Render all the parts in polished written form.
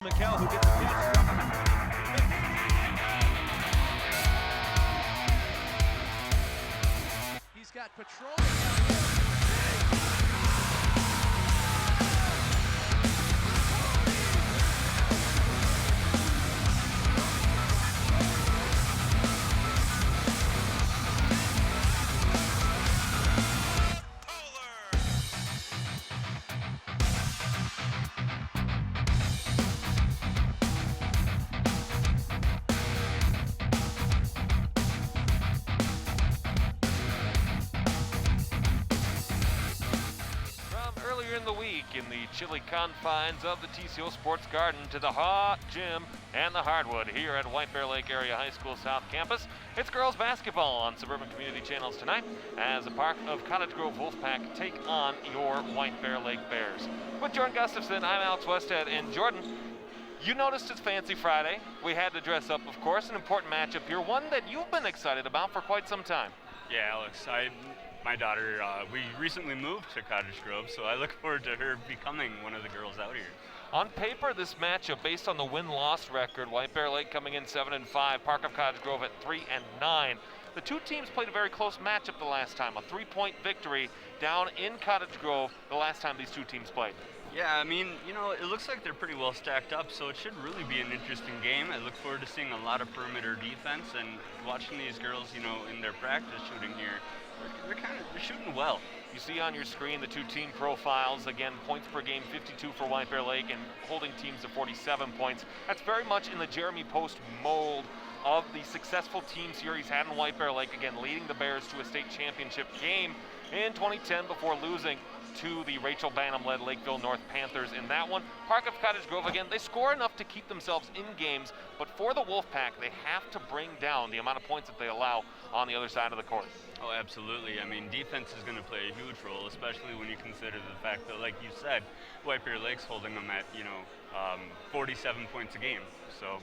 McHale who gets a catch. He's got patrol. In the week in the chilly confines of the TCO Sports Garden to the hot gym and the hardwood here at White Bear Lake Area High School South Campus. It's girls basketball on Suburban Community Channels tonight as the Park of Cottage Grove Wolfpack take on your White Bear Lake Bears. With Jordan Gustafson, I'm Alex Westhead, and Jordan, you noticed it's Fancy Friday. We had to dress up, of course, an important matchup here, one that you've been excited about for quite some time. Yeah, Alex, my daughter, we recently moved to Cottage Grove, so I look forward to her becoming one of the girls out here. On paper, this matchup, based on the win-loss record, White Bear Lake coming in 7-5, Park of Cottage Grove at 3-9. The two teams played a very close matchup the last time, a 3-point victory down in Cottage Grove the last time these two teams played. Yeah, I mean, it looks like they're pretty well stacked up, so it should really be an interesting game. I look forward to seeing a lot of perimeter defense and watching these girls, in their practice shooting here. They're shooting well. You see on your screen the two team profiles. Again, points per game, 52 for White Bear Lake and holding teams to 47 points. That's very much in the Jeremy Post mold of the successful team series had in White Bear Lake, again leading the Bears to a state championship game in 2010 before losing to the Rachel Banham-led Lakeville North Panthers in that one. Park of Cottage Grove, again, they score enough to keep themselves in games, but for the Wolfpack, they have to bring down the amount of points that they allow on the other side of the court. Oh, absolutely. I mean, defense is going to play a huge role, especially when you consider the fact that, like you said, White Bear Lake's holding them at, 47 points a game. So,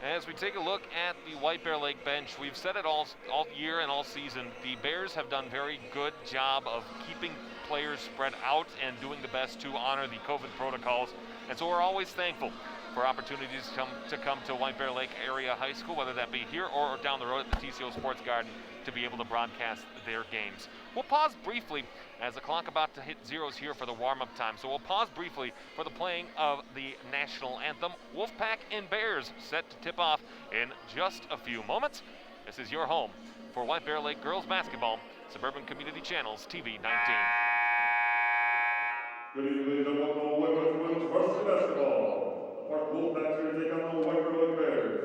as we take a look at the White Bear Lake bench, we've said it all year and all season, the Bears have done very good job of keeping players spread out and doing the best to honor the COVID protocols. And so we're always thankful for opportunities to come to White Bear Lake Area High School, whether that be here or down the road at the TCO Sports Garden, to be able to broadcast their games. We'll pause briefly as the clock about to hit zeros here for the warm-up time. So we'll pause briefly for the playing of the national anthem. Wolfpack and Bears set to tip off in just a few moments. This is your home for White Bear Lake girls basketball, Suburban Community Channels TV 19. Good evening, ladies and welcome to White Bear Women's Varsity Basketball. The Park Wolfpack here to take on the White Bear Lake Bears.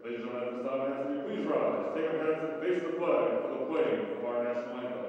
Ladies and gentlemen, at this time, I ask you please rise, take up hats and face the flag for the playing of our national anthem.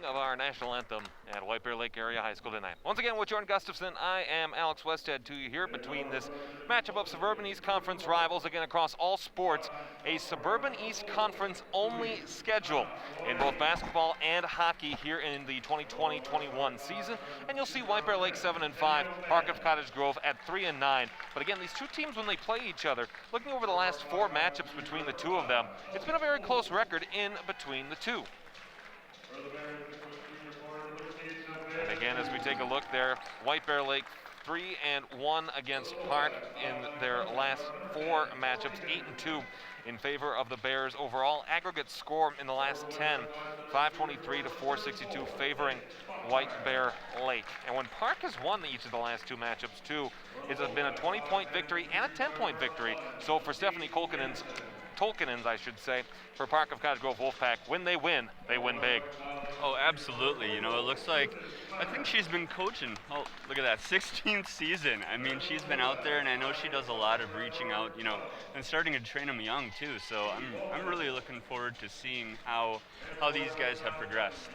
Of our national anthem at White Bear Lake Area High School tonight. Once again, with Jordan Gustafson, I am Alex Westhead to you here between this matchup of Suburban East Conference rivals, again across all sports, a Suburban East Conference only schedule in both basketball and hockey here in the 2020-21 season. And you'll see White Bear Lake 7-5, Park of Cottage Grove at 3-9. But again, these two teams, when they play each other, looking over the last four matchups between the two of them, it's been a very close record in between the two. And again, Again, as we take a look there, White Bear Lake 3-1 against Park in their last 4 matchups, 8-2 in favor of the Bears. Overall aggregate score in the last 10, 523 to 462, favoring White Bear Lake. And when Park has won each of the last 2 matchups too, it's been a 20-point victory and a 10-point victory. So for Stephanie Tolkinen's, I should say, for Park of Cottage Grove Wolfpack, when they win big. Oh, absolutely. You know, it looks like, I think she's been coaching, oh, look at that, 16th season. I mean, she's been out there, and I know she does a lot of reaching out, you know, and starting to train them young, too. So I'm really looking forward to seeing how these guys have progressed.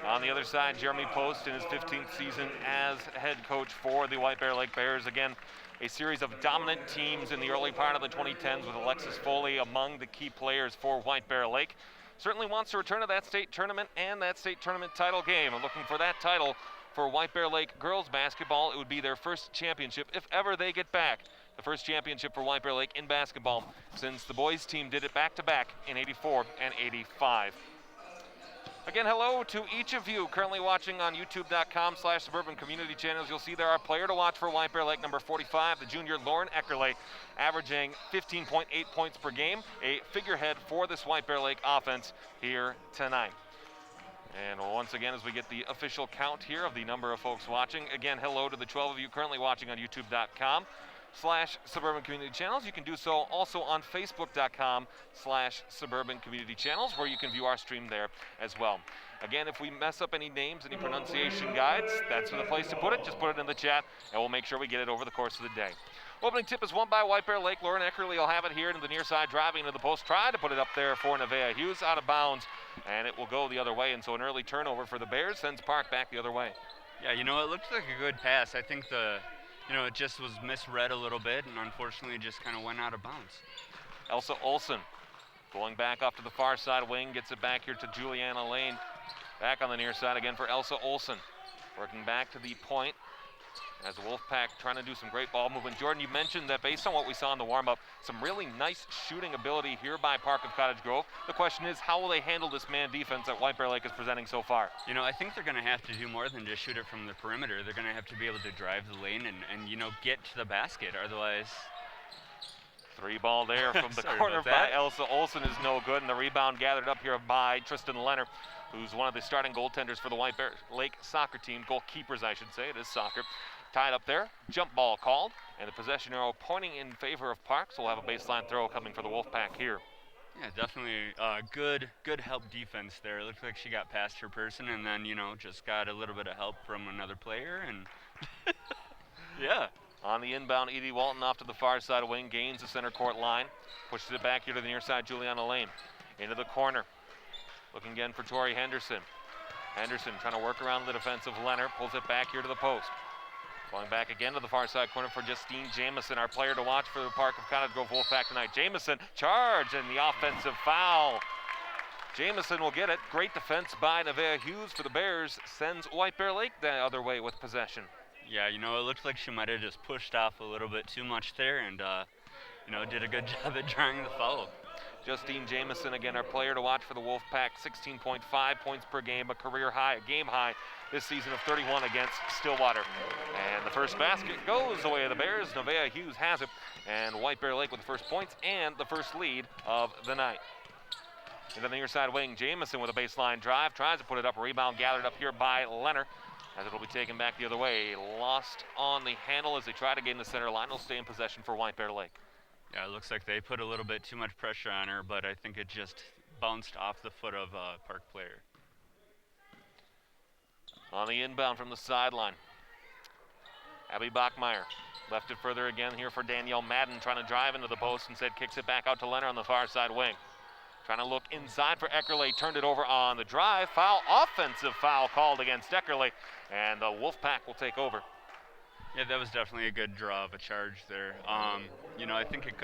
On the other side, Jeremy Post in his 15th season as head coach for the White Bear Lake Bears. Again, a series of dominant teams in the early part of the 2010s with Alexis Foley among the key players for White Bear Lake. Certainly wants to return to that state tournament and that state tournament title game. And looking for that title for White Bear Lake girls basketball. It would be their first championship if ever they get back. The first championship for White Bear Lake in basketball since the boys team did it back-to-back in '84 and '85. Again, hello to each of you currently watching on youtube.com/Suburban Community Channels. You'll see there our player to watch for White Bear Lake, number 45, the junior Lauren Eckerle, averaging 15.8 points per game, a figurehead for this White Bear Lake offense here tonight. And once again, as we get the official count here of the number of folks watching, again, hello to the 12 of you currently watching on youtube.com/Suburban Community Channels. You can do so also on facebook.com/Suburban Community Channels, where you can view our stream there as well. Again, if we mess up any names, any pronunciation guides, that's the place to put it. Just put it in the chat, and we'll make sure we get it over the course of the day. Opening tip is won by White Bear Lake. Lauren Eckerle will have it here to the near side, driving into the post. Try to put it up there for Nevaeh Hughes, out of bounds, and it will go the other way. And so an early turnover for the Bears sends Park back the other way. Yeah, you know, it looked like a good pass. I think it just was misread a little bit, and unfortunately just kind of went out of bounds. Elsa Olsen going back off to the far side wing, gets it back here to Juliana Lane. Back on the near side again for Elsa Olsen. Working back to the point as the Wolfpack trying to do some great ball movement. Jordan, you mentioned that based on what we saw in the warm-up, some really nice shooting ability here by Park of Cottage Grove. The question is, how will they handle this man defense that White Bear Lake is presenting so far? You know, I think they're going to have to do more than just shoot it from the perimeter. They're going to have to be able to drive the lane and you know, get to the basket. Otherwise... 3 ball there from the corner by Elsa Olsen is no good, and the rebound gathered up here by Tristan Leonard, who's one of the starting goaltenders for the White Bear Lake soccer team, goalkeepers I should say, it is soccer. Tied up there, jump ball called, and the possession arrow pointing in favor of Park, so we'll have a baseline throw coming for the Wolfpack here. Yeah, definitely good help defense there. It looked like she got past her person and then, you know, just got a little bit of help from another player, and yeah. On the inbound, Edie Walton off to the far side wing, gains the center court line, pushes it back here to the near side, Juliana Lane. Into the corner, looking again for Tori Henderson. Henderson trying to work around the defensive Leonard, pulls it back here to the post. Going back again to the far side corner for Justine Jamison, our player to watch for the Park of Cottage Grove Wolfpack tonight. Jamison, charge, and the offensive foul. Jamison will get it. Great defense by Nevaeh Hughes for the Bears, sends White Bear Lake the other way with possession. Yeah, you know, it looked like she might have just pushed off a little bit too much there and, you know, did a good job at drawing the foul. Justine Jamison, again, our player to watch for the Wolfpack, 16.5 points per game, a career high, a game high this season of 31 against Stillwater. And the first basket goes the way of the Bears. Nevaeh Hughes has it, and White Bear Lake with the first points and the first lead of the night. And then the near side wing, Jamison with a baseline drive, tries to put it up, a rebound gathered up here by Leonard, as it will be taken back the other way. Lost on the handle as they try to gain the center line. Will stay in possession for White Bear Lake. Yeah, it looks like they put a little bit too much pressure on her, but I think it just bounced off the foot of a Park player. On the inbound from the sideline, Abby Bachmeyer left it further again here for Danielle Madden, trying to drive into the post, instead kicks it back out to Leonard on the far side wing. Trying to look inside for Eckerle, turned it over on the drive. Foul, offensive foul called against Eckerle, and the Wolfpack will take over. Yeah, that was definitely a good draw of a charge there. You know, I think it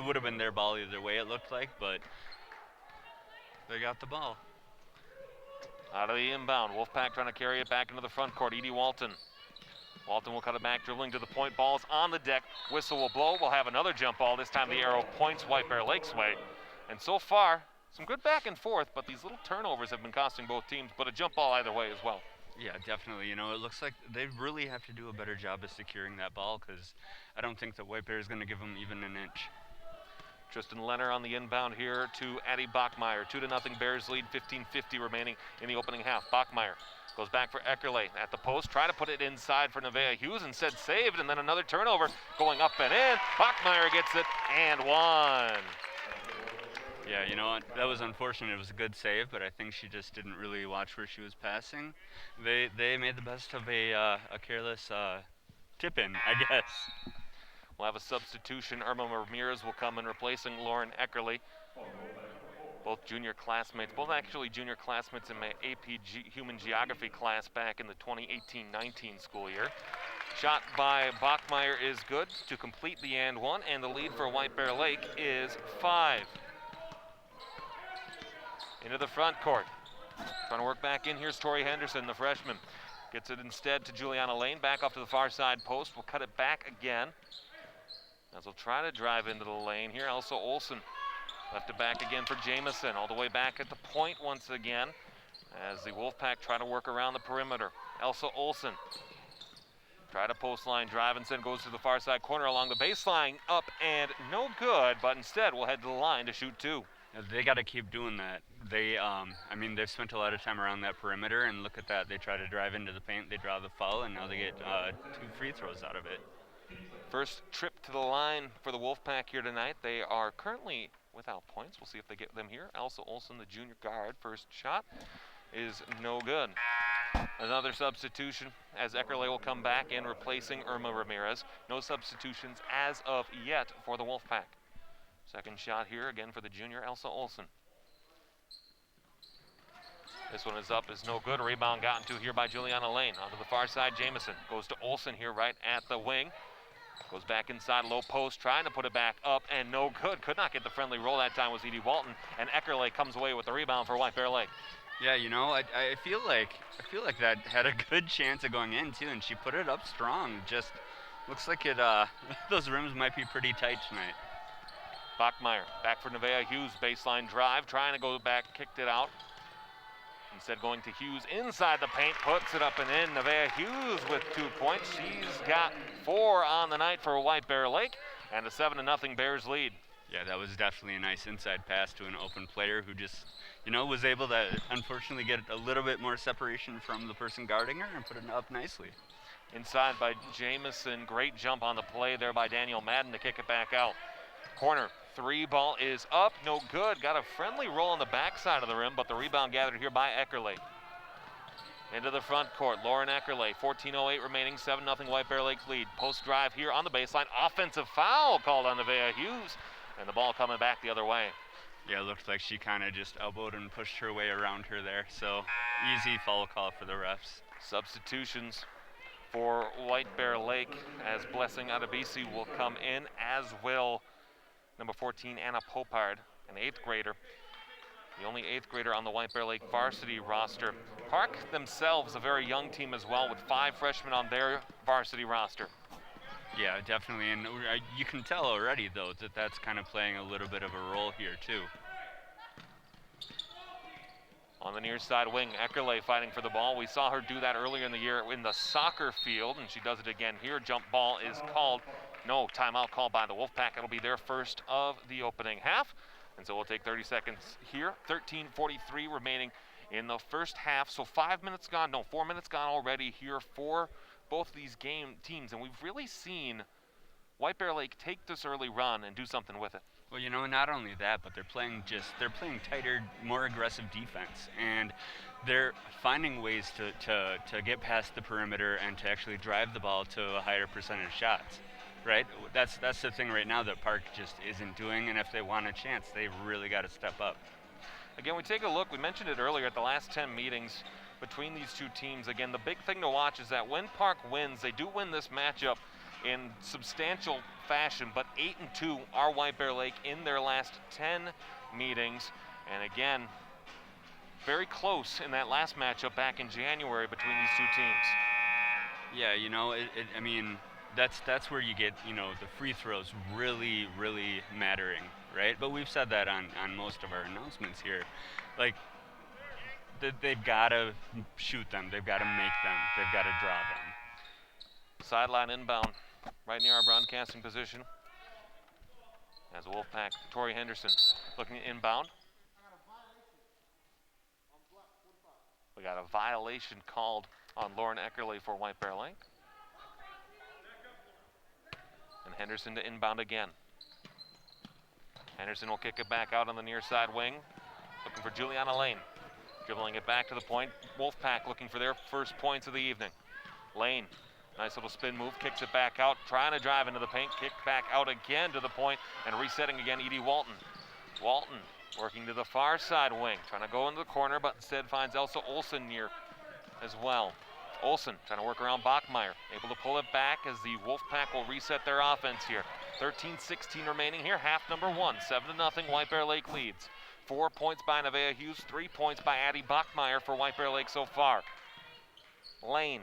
would have been their ball either way, it looked like, but they got the ball. Out of the inbound, Wolfpack trying to carry it back into the front court. Edie Walton. Walton will cut it back, dribbling to the point. Ball's on the deck. Whistle will blow. We'll have another jump ball. This time the arrow points White Bear Lake's way. And so far, some good back and forth, but these little turnovers have been costing both teams, but a jump ball either way as well. Yeah, definitely. You know, it looks like they really have to do a better job of securing that ball because I don't think the White Bear is going to give them even an inch. Tristan Lenner on the inbound here to Addie Bachmeyer. 2-0 Bears lead, 15:50 remaining in the opening half. Bachmeyer goes back for Eckerle at the post, try to put it inside for Nevaeh Hughes, instead saved, and then another turnover going up and in. Bachmeyer gets it and one. Yeah, you know what? That was unfortunate. It was a good save, but I think she just didn't really watch where she was passing. They made the best of a careless tip-in, I guess. We'll have a substitution. Irma Ramirez will come in replacing Lauren Eckerle. Both junior classmates, both actually junior classmates in my AP Human Geography class back in the 2018-19 school year. Shot by Bachmeyer is good to complete the and one, and the lead for White Bear Lake is 5. Into the front court. Trying to work back in. Here's Tori Henderson, the freshman. Gets it instead to Juliana Lane. Back off to the far side post. We'll cut it back again. As we'll try to drive into the lane here. Elsa Olsen left it back again for Jamison. All the way back at the point once again. As the Wolfpack try to work around the perimeter. Elsa Olsen. Try to post line drive, instead goes to the far side corner along the baseline. Up and no good, but instead we'll head to the line to shoot 2. They got to keep doing that. I mean, they've spent a lot of time around that perimeter, and look at that. They try to drive into the paint, they draw the foul, and now they get 2 free throws out of it. First trip to the line for the Wolfpack here tonight. They are currently without points. We'll see if they get them here. Elsa Olsen, the junior guard, first shot is no good. Another substitution as Eckerle will come back in replacing Irma Ramirez. No substitutions as of yet for the Wolfpack. Second shot here again for the junior Elsa Olsen. This one is up, is no good. A rebound gotten to here by Juliana Lane. Onto the far side, Jamison goes to Olsen here right at the wing. Goes back inside, low post, trying to put it back up, and no good. Could not get the friendly roll. That time was Edie Walton, and Eckerle comes away with the rebound for White Bear Lake. Yeah, you know, I feel like that had a good chance of going in too, and she put it up strong. Just looks like it. Those rims might be pretty tight tonight. Bachmeyer back for Nevaeh Hughes, baseline drive, trying to go back, kicked it out. Instead going to Hughes inside the paint, puts it up and in. Nevaeh Hughes with 2 points. She's got 4 on the night for White Bear Lake, and a 7-0 Bears lead. Yeah, that was definitely a nice inside pass to an open player who just, you know, was able to unfortunately get a little bit more separation from the person guarding her and put it up nicely. Inside by Jamison, great jump on the play there by Daniel Madden to kick it back out. Corner 3 ball is up, no good. Got a friendly roll on the backside of the rim, but the rebound gathered here by Eckerle. Into the front court, Lauren Eckerle, 14:08 remaining, 7-0 White Bear Lake lead. Post drive here on the baseline, offensive foul called on Nevaeh Hughes, and the ball coming back the other way. Yeah, it looked like she kind of just elbowed and pushed her way around her there, so easy foul call for the refs. Substitutions for White Bear Lake as Blessing Adebisi will come in, as will number 14, Anna Popard, an 8th grader. The only 8th grader on the White Bear Lake varsity roster. Park themselves, a very young team as well, with 5 freshmen on their varsity roster. Yeah, definitely, and you can tell already, though, that that's kind of playing a little bit of a role here, too. On the near side wing, Eckerle fighting for the ball. We saw her do that earlier in the year in the soccer field, and she does it again here. Jump ball is called. No, timeout called by the Wolfpack. It'll be their first of the opening half. And so we'll take 30 seconds here. 13:43 remaining in the first half. So 4 minutes gone already here for both these game teams. And we've really seen White Bear Lake take this early run and do something with it. Well, you know, not only that, but they're playing tighter, more aggressive defense. And they're finding ways to get past the perimeter and to actually drive the ball to a higher percentage shots. Right? That's the thing right now that Park just isn't doing, and if they want a chance, they've really got to step up. Again, we take a look. We mentioned it earlier at the last 10 meetings between these two teams. Again, the big thing to watch is that when Park wins, they do win this matchup in substantial fashion, but 8-2 are White Bear Lake in their last 10 meetings. And again, very close in that last matchup back in January between these two teams. Yeah, you know, I mean, that's where you get, you know, the free throws really, really mattering, right? But we've said that on most of our announcements here. Like, they've got to shoot them. They've got to make them. They've got to draw them. Sideline inbound, right near our broadcasting position. As Wolfpack, Tori Henderson looking inbound. We got a violation called on Lauren Eckerle for White Bear Lake. And Henderson to inbound again. Henderson will kick it back out on the near side wing, looking for Juliana Lane. Dribbling it back to the point. Wolfpack looking for their first points of the evening. Lane, nice little spin move, kicks it back out, trying to drive into the paint, kick back out again to the point, and resetting again, Edie Walton. Walton working to the far side wing, trying to go into the corner, but instead finds Elsa Olsen near as well. Olsen trying to work around Bachmeyer, able to pull it back as the Wolfpack will reset their offense here. 13-16 remaining here, half number one, 7-0, White Bear Lake leads. 4 points by Nevaeh Hughes, 3 points by Addie Bachmeyer for White Bear Lake so far. Lane,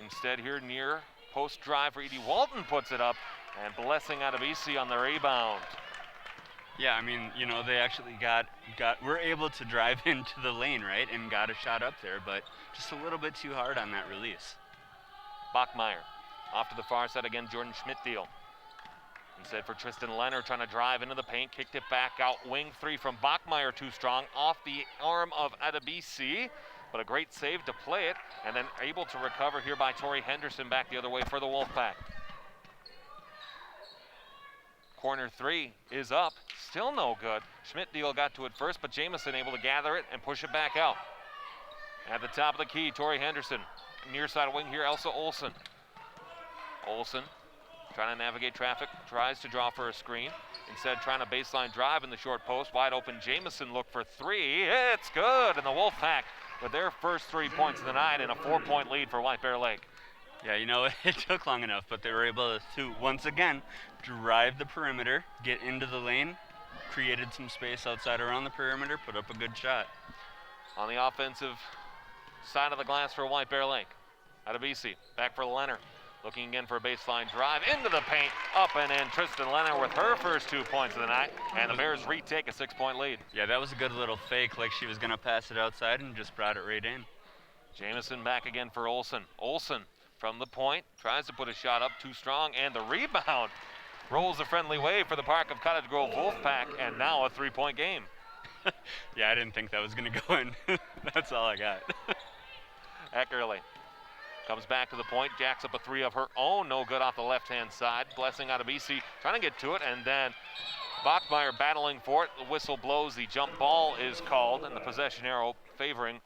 instead here near post drive for Edie Walton puts it up, and Blessing out of EC on the rebound. Yeah, I mean, you know, they actually were able to drive into the lane, right, and got a shot up there, but just a little bit too hard on that release. Bachmeyer off to the far side again, Jordan Schmidt-Deal. Instead for Tristan Leonard trying to drive into the paint, kicked it back out, wing three from Bachmeyer, too strong, off the arm of Adebisi, but a great save to play it, and then able to recover here by Tori Henderson back the other way for the Wolfpack. Corner three is up, still no good. Schmidt-Deal got to it first, but Jamison able to gather it and push it back out. At the top of the key, Tori Henderson. Near side wing here, Elsa Olsen. Olsen trying to navigate traffic, tries to draw for a screen. Instead, trying to baseline drive in the short post. Wide open, Jamison look for three. It's good, and the Wolfpack with their first 3 points of the night and a 4-point lead for White Bear Lake. Yeah, you know, it took long enough, but they were able to, once again, drive the perimeter, get into the lane, created some space outside around the perimeter, put up a good shot. On the offensive side of the glass for White Bear Lake. Adebisi, back for Leonard. Looking again for a baseline drive into the paint, up and in. Tristan Leonard with her first 2 points of the night, and the Bears retake a 6-point lead. Yeah, that was a good little fake, like she was going to pass it outside and just brought it right in. Jamison back again for Olsen. Olsen from the point, tries to put a shot up, too strong, and the rebound rolls a friendly way for the Park of Cottage Grove Wolfpack, and now a 3-point game. Yeah, I didn't think that was going to go in. That's all I got. Eckerle comes back to the point, jacks up a three of her own, no good off the left-hand side. Blessing out of BC, trying to get to it, and then Bachmeyer battling for it. The whistle blows, the jump ball is called, and the possession arrow favoring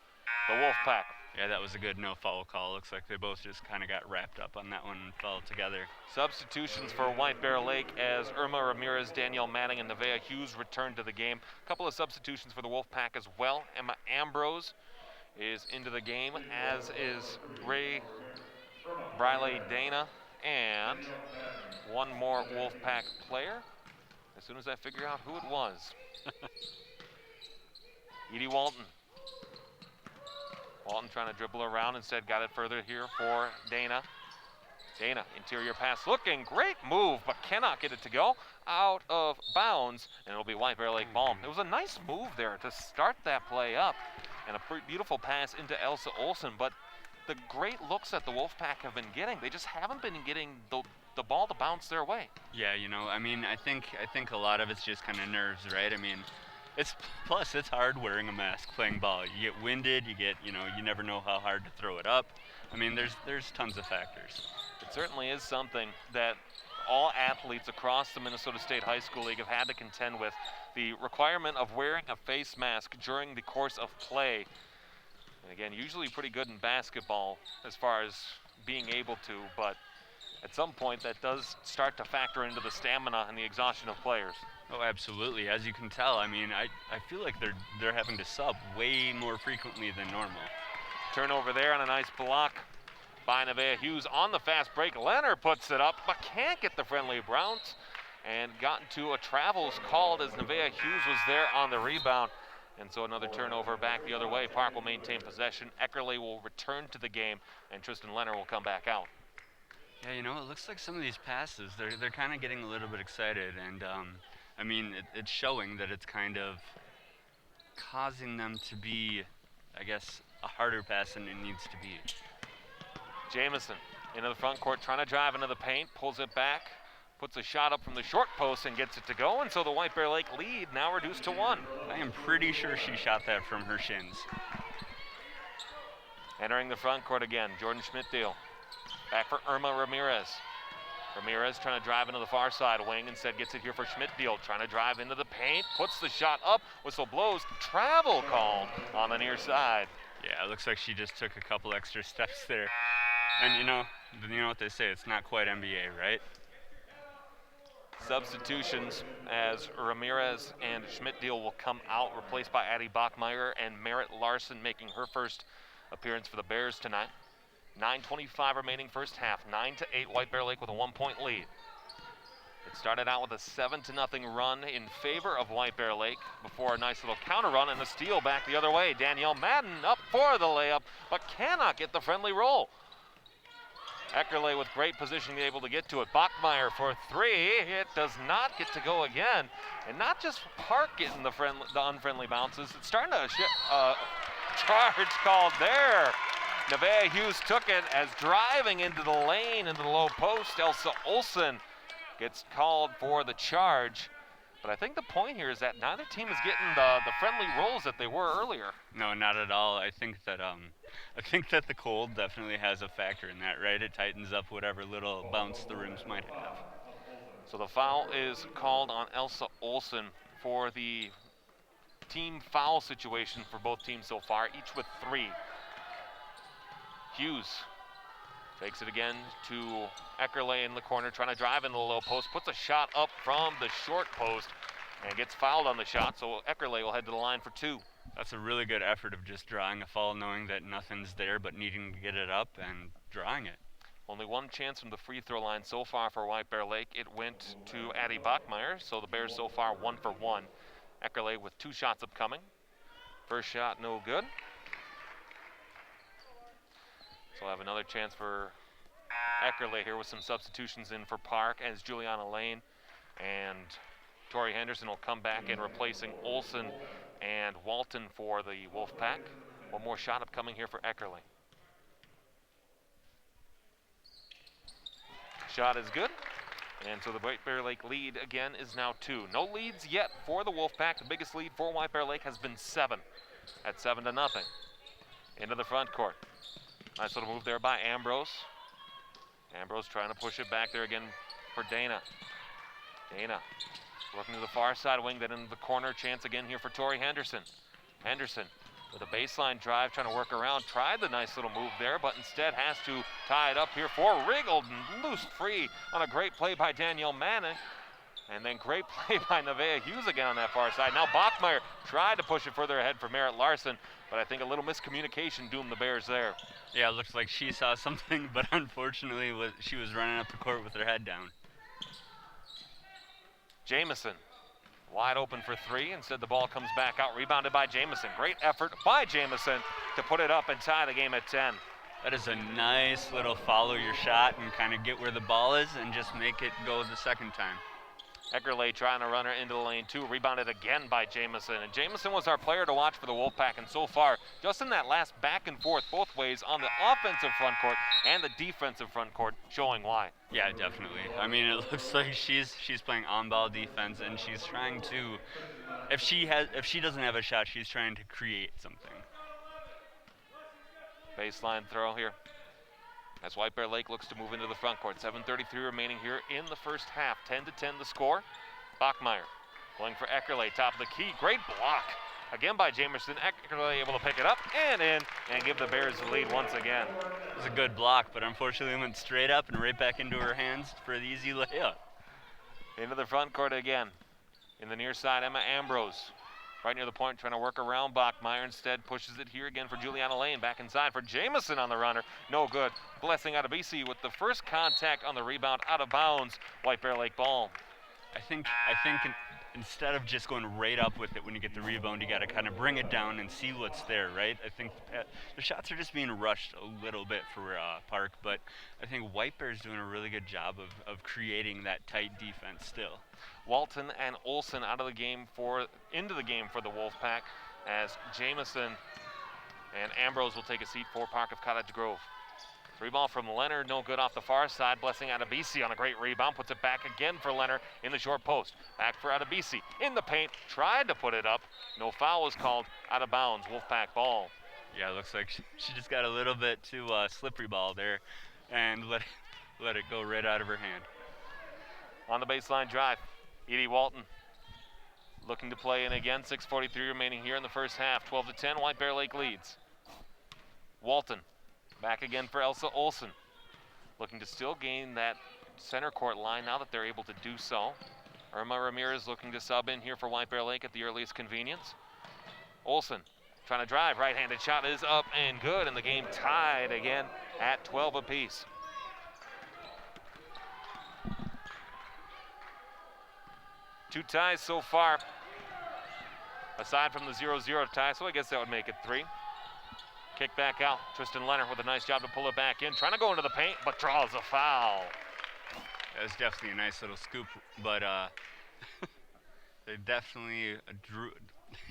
the Wolfpack. Yeah, that was a good no foul call. Looks like they both just kind of got wrapped up on that one and fell together. Substitutions for White Bear Lake as Irma Ramirez, Danielle Manning, and Nevaeh Hughes return to the game. A couple of substitutions for the Wolfpack as well. Emma Ambrose is into the game, as is Briley Dana, and one more Wolfpack player. As soon as I figure out who it was. Edie Walton. Walton trying to dribble around, instead got it further here for Dana. Dana, interior pass, looking, great move, but cannot get it to go out of bounds, and it'll be White Bear Lake ball. It was a nice move there to start that play up, and a beautiful pass into Elsa Olsen, but the great looks that the Wolfpack have been getting, they just haven't been getting the ball to bounce their way. Yeah, you know, I mean, I think a lot of it's just kind of nerves, right? I mean, it's hard wearing a mask playing ball. You get winded, you never know how hard to throw it up. I mean, there's tons of factors. It certainly is something that all athletes across the Minnesota State High School League have had to contend with. The requirement of wearing a face mask during the course of play. And again, usually pretty good in basketball as far as being able to, but at some point that does start to factor into the stamina and the exhaustion of players. Oh, absolutely. As you can tell, I mean, I feel like they're having to sub way more frequently than normal. Turnover there on a nice block by Nevaeh Hughes on the fast break. Leonard puts it up, but can't get the friendly bounce, and gotten to a travels called as Nevaeh Hughes was there on the rebound. And so another turnover back the other way. Park will maintain possession. Eckerle will return to the game, and Tristan Leonard will come back out. Yeah, you know, it looks like some of these passes, they're kind of getting a little bit excited, and I mean, it's showing that it's kind of causing them to be I guess, a harder pass than it needs to be. Jamison into the front court, trying to drive into the paint, pulls it back, puts a shot up from the short post and gets it to go, and so the White Bear Lake lead now reduced to 1. I am pretty sure she shot that from her shins. Entering the front court again, Jordan Schmidt-Deal. Back for Irma Ramirez. Ramirez trying to drive into the far side wing, instead gets it here for Schmidt-Deal, trying to drive into the paint, puts the shot up, whistle blows, travel called on the near side. Yeah, it looks like she just took a couple extra steps there. And you know what they say, it's not quite NBA, right? Substitutions as Ramirez and Schmidt-Deal will come out, replaced by Addie Bachmeyer and Merritt Larson making her first appearance for the Bears tonight. 9:25 remaining first half, 9-8, White Bear Lake with a 1-point lead. It started out with a 7-0 run in favor of White Bear Lake before a nice little counter run and a steal back the other way. Danielle Madden up for the layup, but cannot get the friendly roll. Eckerle with great positioning able to get to it. Bachmeyer for 3. It does not get to go again. And not just Park getting the unfriendly bounces. It's starting to charge called there. Nevaeh Hughes took it as driving into the lane, into the low post. Elsa Olsen gets called for the charge. But I think the point here is that neither team is getting the friendly rolls that they were earlier. No, not at all. I think that the cold definitely has a factor in that, right? It tightens up whatever little bounce the rims might have. So the foul is called on Elsa Olsen for the team foul situation for both teams so far, each with 3. Hughes takes it again to Eckerle in the corner, trying to drive into the low post, puts a shot up from the short post and gets fouled on the shot, so Eckerle will head to the line for 2. That's a really good effort of just drawing a foul, knowing that nothing's there but needing to get it up and drawing it. Only 1 chance from the free throw line so far for White Bear Lake. It went to Addie Bachmeyer, so the Bears so far 1 for 1. Eckerle with 2 shots upcoming. First shot no good. So we'll have another chance for Eckerle here with some substitutions in for Park as Juliana Lane and Tori Henderson will come back in, replacing Olsen and Walton for the Wolfpack. 1 more shot upcoming here for Eckerle. Shot is good. And so the White Bear Lake lead again is now 2. No leads yet for the Wolfpack. The biggest lead for White Bear Lake has been 7 at 7-0. Into the front court. Nice little move there by Ambrose. Ambrose trying to push it back there again for Dana. Dana working to the far side wing, then into the corner. Chance again here for Tori Henderson. Henderson with a baseline drive, trying to work around. Tried the nice little move there, but instead has to tie it up here for Wriggled and loose free on a great play by Danielle Manning. And then great play by Nevaeh Hughes again on that far side. Now Bachmeyer tried to push it further ahead for Merritt Larson, but I think a little miscommunication doomed the Bears there. Yeah, it looks like she saw something, but unfortunately she was running up the court with her head down. Jamison wide open for 3. Instead the ball comes back out, rebounded by Jamison. Great effort by Jamison to put it up and tie the game at 10. That is a nice little follow your shot and kind of get where the ball is and just make it go the second time. Eckerle trying to run her into the lane 2, rebounded again by Jamison. And Jamison was our player to watch for the Wolfpack, and so far, just in that last back and forth both ways on the offensive front court and the defensive front court, showing why. Yeah, definitely. I mean, it looks like she's playing on-ball defense, and she's trying to, if she doesn't have a shot, she's trying to create something. Baseline throw here as White Bear Lake looks to move into the front court. 7:33 remaining here in the first half. 10-10 the score. Bachmeyer going for Eckerle, top of the key. Great block again by Jamerson. Eckerle able to pick it up and in and give the Bears the lead once again. It was a good block, but unfortunately it went straight up and right back into her hands for the easy layup. Into the front court again. In the near side, Emma Ambrose. Right near the point, trying to work around Bachmeyer. Instead, pushes it here again for Juliana Lane. Back inside for Jamison on the runner. No good. Blessing out of BC with the first contact on the rebound out of bounds. White Bear Lake ball. I think instead of just going right up with it when you get the rebound, you got to kind of bring it down and see what's there, right? I think the shots are just being rushed a little bit for Park, but I think White Bear's doing a really good job of creating that tight defense still. Walton and Olsen into the game for the Wolfpack as Jamison And Ambrose will take a seat for Park of Cottage Grove. 3-ball from Leonard, no good off the far side. Blessing Adebisi on a great rebound, puts it back again for Leonard in the short post. Back for Adebisi in the paint, tried to put it up. No foul was called, out of bounds, Wolfpack ball. Yeah, it looks like she just got a little bit too slippery ball there and let it go right out of her hand. On the baseline drive, Edie Walton looking to play in again. 6:43 remaining here in the first half. 12-10, White Bear Lake leads. Walton back again for Elsa Olsen. Looking to still gain that center court line now that they're able to do so. Irma Ramirez looking to sub in here for White Bear Lake at the earliest convenience. Olsen trying to drive, right-handed shot is up and good, and the game tied again at 12 apiece. Two ties so far, aside from the 0-0 tie, so I guess that would make it 3. Kick back out, Tristan Leonard with a nice job to pull it back in, trying to go into the paint, but draws a foul. That was definitely a nice little scoop, but they definitely drew.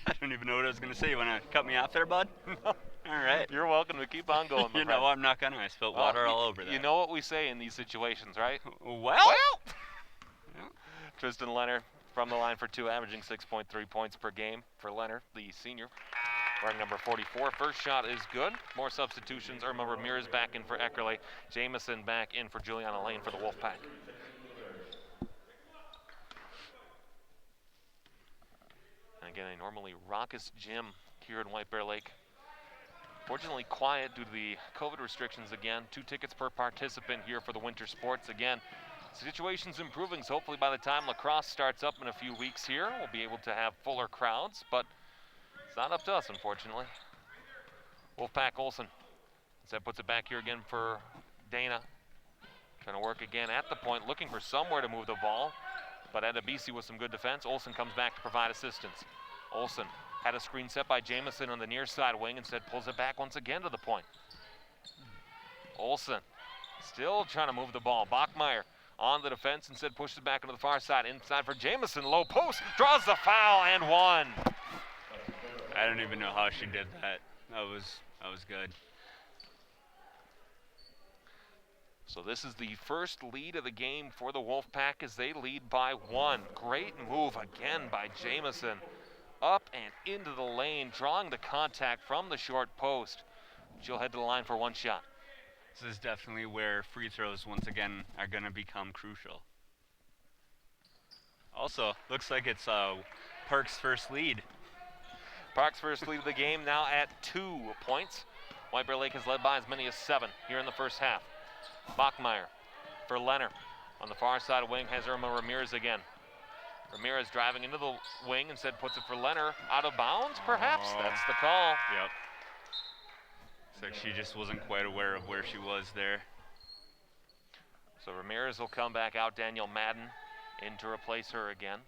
I don't even know what I was going to say. You want to cut me off there, bud? All right. You're welcome to keep on going, my You friend. know I'm not going to. I spilled water all over that. You know what we say in these situations, right? Well. Yeah. Tristan Leonard from the line for 2, averaging 6.3 points per game for Leonard, the senior. Wearing number 44. First shot is good. More substitutions. Irma Ramirez back in for Eckerle. Jameson back in for Juliana Lane for the Wolfpack. And again, a normally raucous gym here in White Bear Lake. Fortunately quiet due to the COVID restrictions again. 2 tickets per participant here for the winter sports. Again, situation's improving, so hopefully by the time lacrosse starts up in a few weeks here, we'll be able to have fuller crowds, but it's not up to us, unfortunately. Wolfpack Olsen. Instead puts it back here again for Dana. Trying to work again at the point, looking for somewhere to move the ball, but Adebisi with some good defense. Olsen comes back to provide assistance. Olsen had a screen set by Jameson on the near side wing, instead pulls it back once again to the point. Olsen still trying to move the ball. Bachmeyer on the defense, instead pushes it back into the far side. Inside for Jameson, low post, draws the foul and 1. I don't even know how she did that. That was good. So this is the first lead of the game for the Wolfpack as they lead by 1. Great move again by Jameson. Up and into the lane, drawing the contact from the short post. She'll head to the line for 1 shot. This is definitely where free throws once again are going to become crucial. Also, looks like it's Park's first lead. Park's first lead of the game now at 2 points. White Bear Lake has led by as many as 7 here in the first half. Bachmeyer for Leonard. On the far side wing has Irma Ramirez again. Ramirez driving into the wing, instead puts it for Leonard. Out of bounds, perhaps? That's the call. Yep. Looks like she just wasn't quite aware of where she was there. So Ramirez will come back out. Daniel Madden in to replace her again.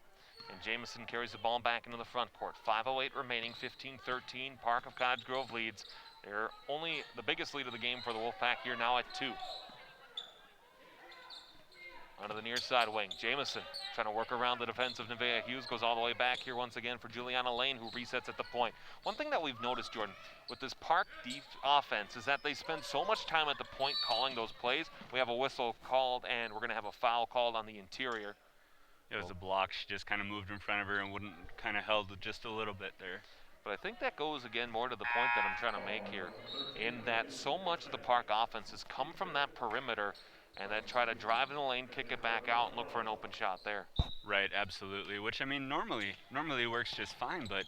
And Jameson carries the ball back into the front court. 5:08 remaining, 15-13. Park of Cottage Grove leads. They're only the biggest lead of the game for the Wolfpack here now at 2. Onto the near side wing, Jameson trying to work around the defense of Nevaeh Hughes, goes all the way back here once again for Juliana Lane, who resets at the point. One thing that we've noticed, Jordan, with this Park offense is that they spend so much time at the point calling those plays. We have a whistle called, and we're going to have a foul called on the interior. It was a block. She just kind of moved in front of her and wouldn't kind of held it just a little bit there. But I think that goes again more to the point that I'm trying to make here, in that so much of the Park offense has come from that perimeter and then try to drive in the lane, kick it back out, and look for an open shot there. Right, absolutely. Which, I mean, normally works just fine, but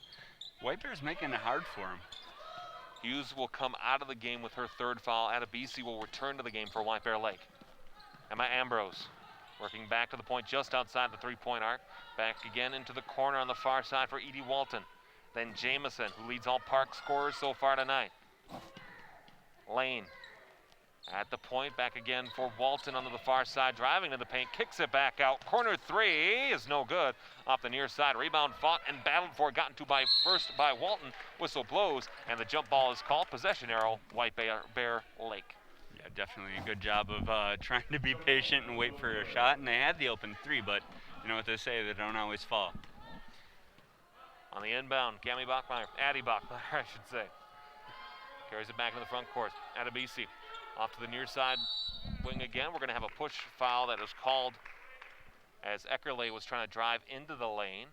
White Bear's making it hard for him. Hughes will come out of the game with her 3rd foul. Adebisi will return to the game for White Bear Lake. Emma Ambrose working back to the point just outside the 3-point arc. Back again into the corner on the far side for Edie Walton. Then Jameson, who leads all Park scorers so far tonight. Lane at the point, back again for Walton onto the far side, driving to the paint, kicks it back out. Corner 3 is no good. Off the near side, rebound fought and battled for, gotten to first by Walton. Whistle blows, and the jump ball is called. Possession arrow, White Bear Lake. Yeah, definitely a good job of trying to be patient and wait for a shot, and they had the open 3, but you know what they say, they don't always fall. On the inbound, Addie Bachmeyer, I should say. Carries it back into the front court. Adebisi off to the near side wing again. We're going to have a push foul that is called as Eckerle was trying to drive into the lane.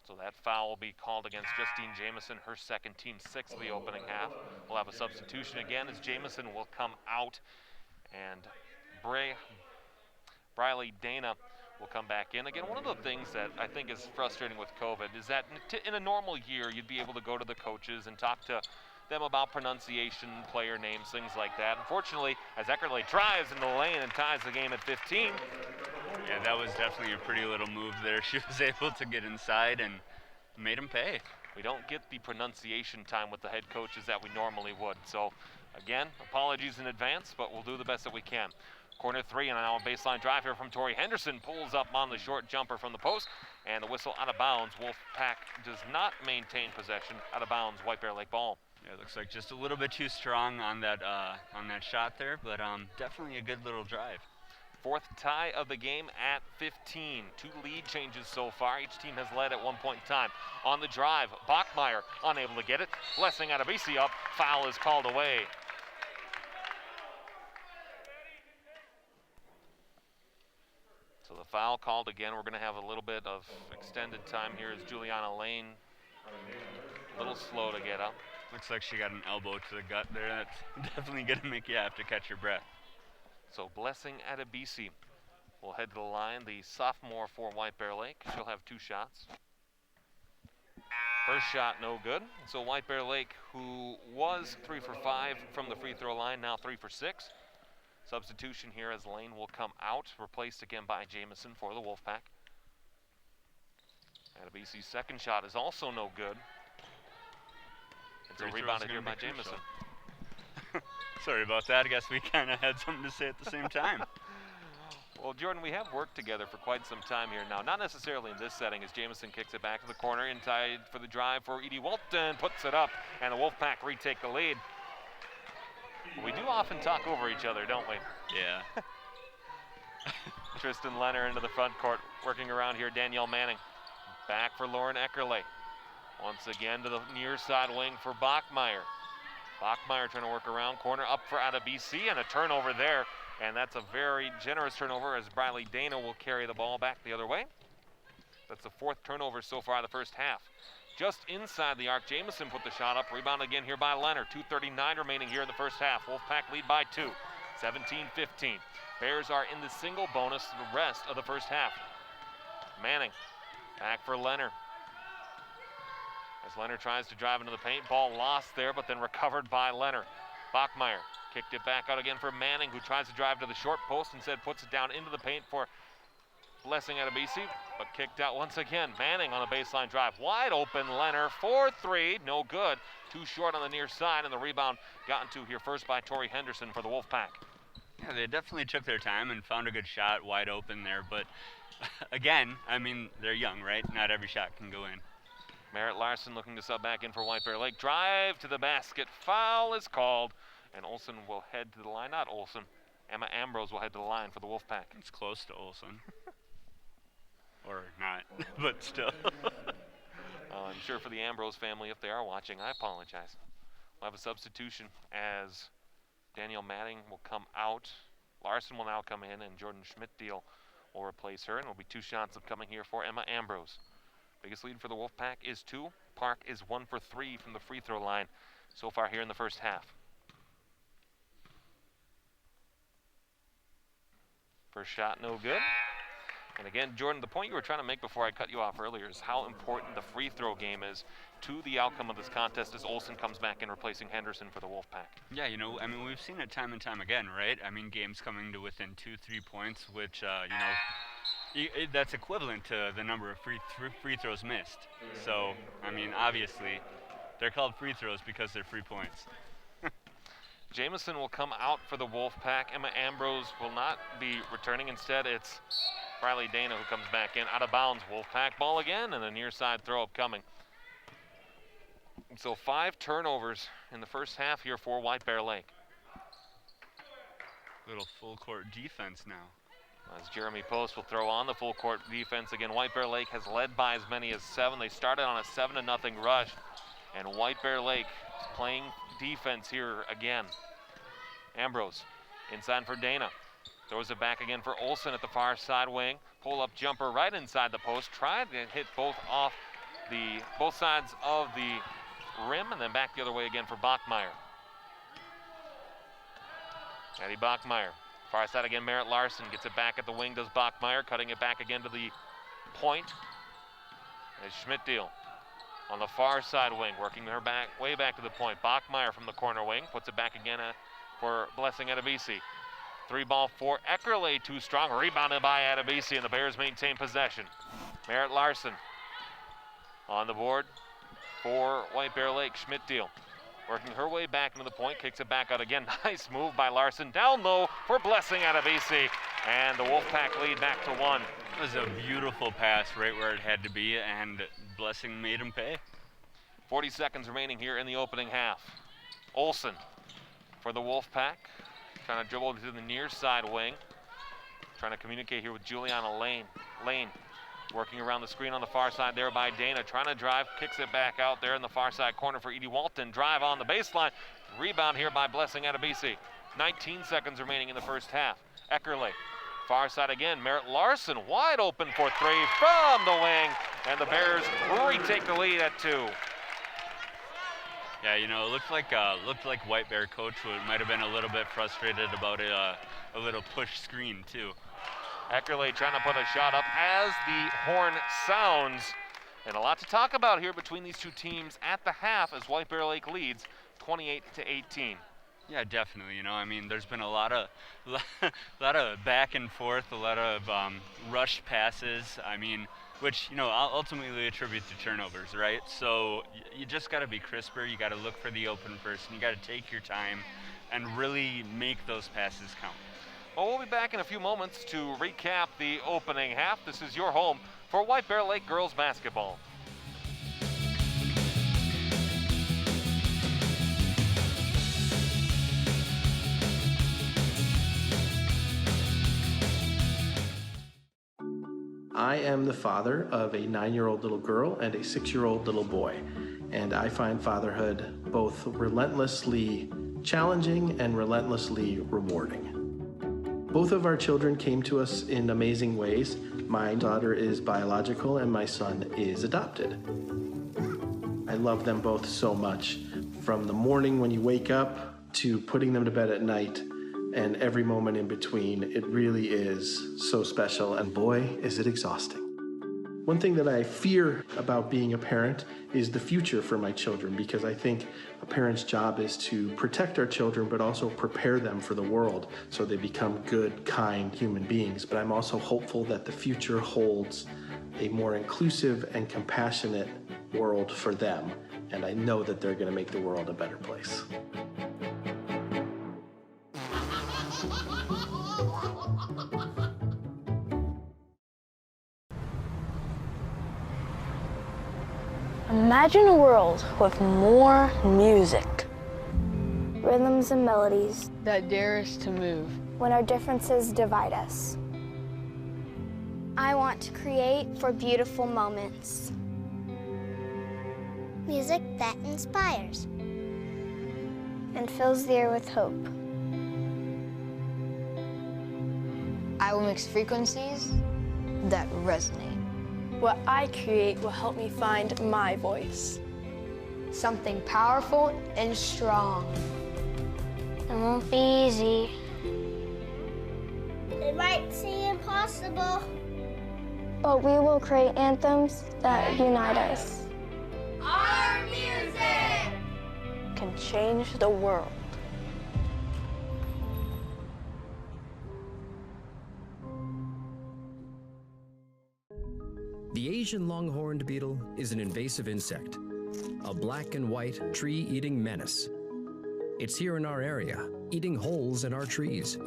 So that foul will be called against Justine Jamison, her second, team sixth of the opening half. We'll have a substitution again as Jamison will come out, and Briley Dana will come back in. Again, one of the things that I think is frustrating with COVID is that in a normal year, you'd be able to go to the coaches and talk to them about pronunciation, player names, things like that. Unfortunately, as Eckerle drives into the lane and ties the game at 15. Yeah, that was definitely a pretty little move there. She was able to get inside and made him pay. We don't get the pronunciation time with the head coaches that we normally would. So, again, apologies in advance, but we'll do the best that we can. Corner three, and now a baseline drive here from Tori Henderson. Pulls up on the short jumper from the post, and a whistle out of bounds. Wolfpack does not maintain possession. Out of bounds, White Bear Lake ball. Yeah, it looks like just a little bit too strong on that shot there, but definitely a good little drive. Fourth tie of the game at 15. Two lead changes so far. Each team has led at one point in time. On the drive, Bachmeyer unable to get it. Blessing Adebisi up. Foul is called away. So the foul called again. We're going to have a little bit of extended time here as Juliana Lane a little slow to get up. Looks like she got an elbow to the gut there. That's definitely going to make you have to catch your breath. So Blessing Adebisi will head to the line, the sophomore for White Bear Lake. She'll have two shots. First shot, no good. So White Bear Lake, who was 3 for 5 from the free throw line, now 3 for 6. Substitution here as Lane will come out, replaced again by Jamison for the Wolfpack. Adebisi's second shot is also no good. It's a rebounded here by Jamison. Sorry about that. I guess we kind of had something to say at the same time. Well, Jordan, we have worked together for quite some time here now. Not necessarily in this setting as Jamison kicks it back to the corner, inside for the drive for Edie Walton, puts it up, and the Wolfpack retake the lead. We do often talk over each other, don't we? Yeah. Tristan Leonard into the front court, working around here, Danielle Manning. Back for Lauren Eckerle. Once again to the near side wing for Bachmeyer. Bachmeyer trying to work around, corner up for Adebisi, and a turnover there. And that's a very generous turnover as Briley Dana will carry the ball back the other way. That's the fourth turnover so far in the first half. Just inside the arc, Jamison put the shot up. Rebound again here by Leonard. 2:39 remaining here in the first half. Wolfpack lead by 2, 17-15. Bears are in the single bonus the rest of the first half. Manning back for Leonard. As Leonard tries to drive into the paint, ball lost there, but then recovered by Leonard. Bachmeyer kicked it back out again for Manning, who tries to drive to the short post, instead puts it down into the paint for Blessing Adebisi, but kicked out once again. Manning on a baseline drive. Wide open, Leonard, 4-3, no good. Too short on the near side, and the rebound gotten to here first by Tori Henderson for the Wolfpack. Yeah, they definitely took their time and found a good shot wide open there, but again, I mean, they're young, right? Not every shot can go in. Merritt Larson looking to sub back in for White Bear Lake. Drive to the basket. Foul is called. And Olsen will head to the line. Not Olsen. Emma Ambrose will head to the line for the Wolfpack. It's close to Olsen. Or not, but still. I'm sure for the Ambrose family, if they are watching, I apologize. We'll have a substitution as Danielle Manning will come out. Larson will now come in, and Jordan Schmidt-Deal will replace her. And it'll be two shots upcoming here for Emma Ambrose. Biggest lead for the Wolfpack is 2. Park is 1 for 3 from the free throw line so far here in the first half. First shot, no good. And again, Jordan, the point you were trying to make before I cut you off earlier is how important the free throw game is to the outcome of this contest as Olsen comes back in replacing Henderson for the Wolfpack. Yeah, you know, I mean, we've seen it time and time again, right? I mean, games coming to within 2-3 points, which, that's equivalent to the number of free throws missed. So, I mean, obviously, they're called free throws because they're free points. Jamison will come out for the Wolfpack. Emma Ambrose will not be returning. Instead, it's Riley Dana who comes back in. Out of bounds, Wolfpack ball again, and a near side throw up coming. So 5 turnovers in the first half here for White Bear Lake. Little full court defense now. As Jeremy Post will throw on the full court defense again. White Bear Lake has led by as many as 7. They started on a 7-0 rush, and White Bear Lake playing defense here again. Ambrose inside for Dana. Throws it back again for Olsen at the far side wing. Pull-up jumper right inside the post. Tried to hit both sides of the rim, and then back the other way again for Bachmeyer. Eddie Bachmeyer. Far side again, Merritt Larson gets it back at the wing, does Bachmeyer, cutting it back again to the point. As Schmidt-Deal on the far side wing, working her way back to the point. Bachmeyer from the corner wing, puts it back again for Blessing Adebisi. 3-ball for Eckerle, too strong, rebounded by Adebisi, and the Bears maintain possession. Merritt Larson on the board for White Bear Lake. Schmidt-Deal working her way back into the point, kicks it back out again. Nice move by Larson, down low for Blessing Adebisi, and the Wolfpack lead back to 1. It was a beautiful pass right where it had to be, and Blessing made him pay. 40 seconds remaining here in the opening half. Olsen for the Wolfpack, trying to dribble to the near side wing. Trying to communicate here with Juliana Lane. Lane working around the screen on the far side there by Dana. Trying to drive, kicks it back out there in the far side corner for Edie Walton. Drive on the baseline. Rebound here by Blessing Adebisi. 19 seconds remaining in the first half. Eckerle, far side again. Merritt Larson wide open for 3 from the wing. And the Bears retake the lead at 2. Yeah, you know, it looked like White Bear coach might have been a little bit frustrated about a little push screen too. Eckerle trying to put a shot up as the horn sounds. And a lot to talk about here between these two teams at the half as White Bear Lake leads 28-18. Yeah, definitely. You know, I mean, there's been a lot of back and forth, a lot of rush passes. I mean, which, you know, I'll ultimately attribute to turnovers, right? So you just got to be crisper. You got to look for the open person. You got to take your time and really make those passes count. Well, we'll be back in a few moments to recap the opening half. This is your home for White Bear Lake girls basketball. I am the father of a 9-year-old little girl and a 6-year-old little boy, and I find fatherhood both relentlessly challenging and relentlessly rewarding. Both of our children came to us in amazing ways. My daughter is biological and my son is adopted. I love them both so much, from the morning when you wake up to putting them to bed at night, and every moment in between. It really is so special, and boy, is it exhausting. One thing that I fear about being a parent is the future for my children, because I think a parent's job is to protect our children, but also prepare them for the world so they become good, kind human beings. But I'm also hopeful that the future holds a more inclusive and compassionate world for them, and I know that they're going to make the world a better place. Imagine a world with more music. Rhythms and melodies. That dare us to move. When our differences divide us. I want to create for beautiful moments. Music that inspires. And fills the air with hope. I will mix frequencies that resonate. What I create will help me find my voice. Something powerful and strong. It won't be easy. It might seem impossible. But we will create anthems that unite us. Our music can change the world. The Asian longhorned beetle is an invasive insect, a black and white tree-eating menace. It's here in our area, eating holes in our trees.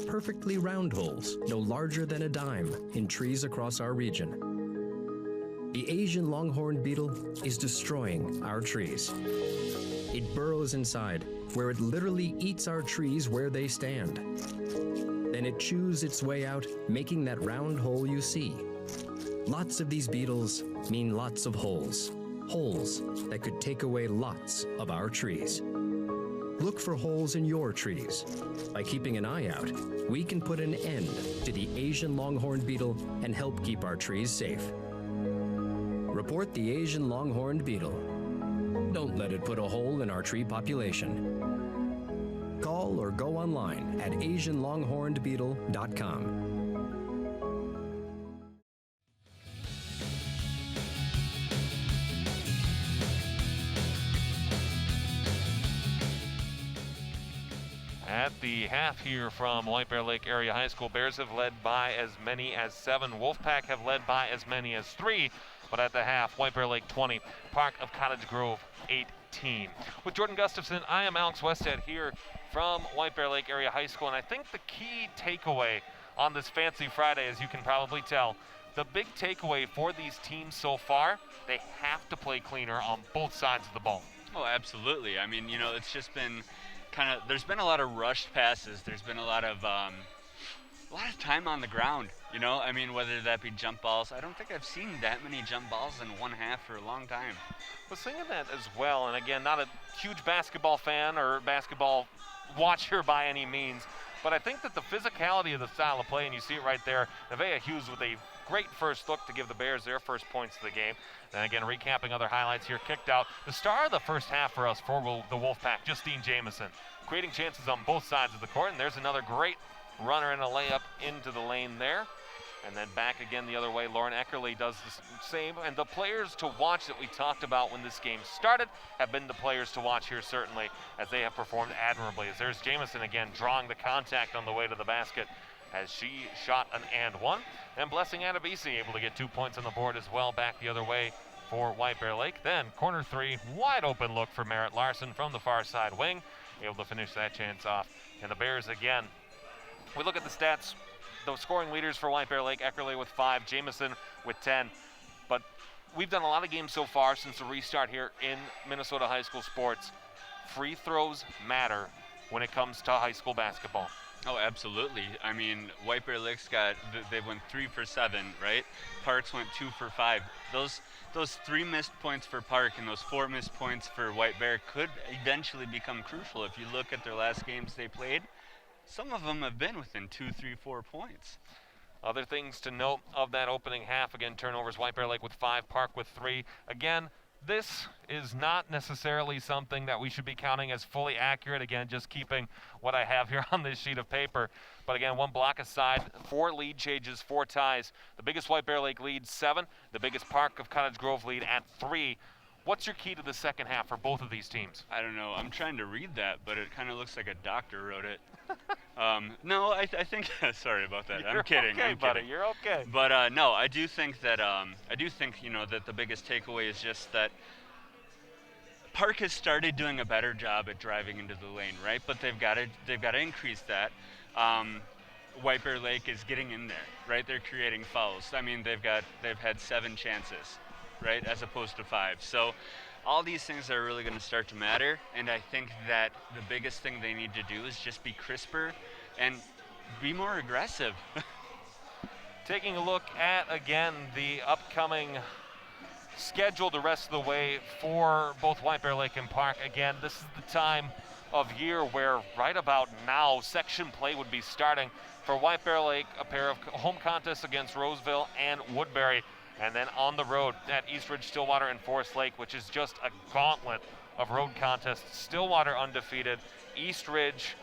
Perfectly round holes, no larger than a dime, in trees across our region. The Asian longhorned beetle is destroying our trees. It burrows inside, where it literally eats our trees where they stand. Then it chews its way out, making that round hole you see. Lots of these beetles mean lots of holes. Holes that could take away lots of our trees. Look for holes in your trees. By keeping an eye out, we can put an end to the Asian longhorned beetle and help keep our trees safe. Report the Asian longhorned beetle. Don't let it put a hole in our tree population. Call or go online at asianlonghornedbeetle.com. At the half here from White Bear Lake Area High School, Bears have led by as many as 7. Wolfpack have led by as many as 3. But at the half, White Bear Lake 20, Park of Cottage Grove 18. With Jordan Gustafson, I am Alex Westhead here from White Bear Lake Area High School. And I think the key takeaway on this fancy Friday, as you can probably tell, the big takeaway for these teams so far, they have to play cleaner on both sides of the ball. Oh, absolutely. I mean, it's just been there's been a lot of rushed passes. There's been a lot of time on the ground, I mean, whether that be jump balls. I don't think I've seen that many jump balls in one half for a long time. I was thinking that as well, and again, not a huge basketball fan or basketball watcher by any means, but I think that the physicality of the style of play, and you see it right there, Nevaeh Hughes with a great first look to give the Bears their first points of the game. And again, recapping other highlights here, kicked out. The star of the first half for us for the Wolfpack, Justine Jamison, creating chances on both sides of the court, and there's another great runner and a layup into the lane there. And then back again the other way, Lauren Eckerly does the same. And the players to watch that we talked about when this game started have been the players to watch here, certainly, as they have performed admirably. As there's Jamison again drawing the contact on the way to the basket as she shot an and one. And Blessing Adebisi able to get 2 points on the board as well, back the other way for White Bear Lake. Then corner three, wide open look for Merritt Larson from the far side wing, able to finish that chance off. And the Bears again, we look at the stats, the scoring leaders for White Bear Lake, Eckerly with 5, Jamison with 10. But we've done a lot of games so far since the restart here in Minnesota high school sports. Free throws matter when it comes to high school basketball. Oh, absolutely. I mean, White Bear Lake's they went 3 for 7, right? Parks went 2 for 5. Those 3 missed points for Park and those 4 missed points for White Bear could eventually become crucial. If you look at their last games they played, some of them have been within 2, 3, 4 points. Other things to note of that opening half, again, turnovers, White Bear Lake with 5, Park with 3. Again, this is not necessarily something that we should be counting as fully accurate. Again, just keeping what I have here on this sheet of paper. But again, 1 block aside, 4 lead changes, 4 ties. The biggest White Bear Lake lead, 7. The biggest Park of Cottage Grove lead at 3. What's your key to the second half for both of these teams? I don't know. I'm trying to read that, but it kind of looks like a doctor wrote it. No, I think. Sorry about that. You're I'm kidding. Okay, I'm buddy. kidding. You're okay. But no, I do think that that the biggest takeaway is just that Park has started doing a better job at driving into the lane, right? But they've got to increase that. White Bear Lake is getting in there, right? They're creating fouls. I mean, they've had 7 chances, right, as opposed to 5. So all these things are really going to start to matter, and I think that the biggest thing they need to do is just be crisper and be more aggressive. Taking a look at, again, the upcoming schedule the rest of the way for both White Bear Lake and Park. Again, this is the time of year where right about now section play would be starting. For White Bear Lake, a pair of home contests against Roseville and Woodbury, and then on the road at Eastridge, Stillwater, and Forest Lake, which is just a gauntlet of road contests. Stillwater undefeated, Eastridge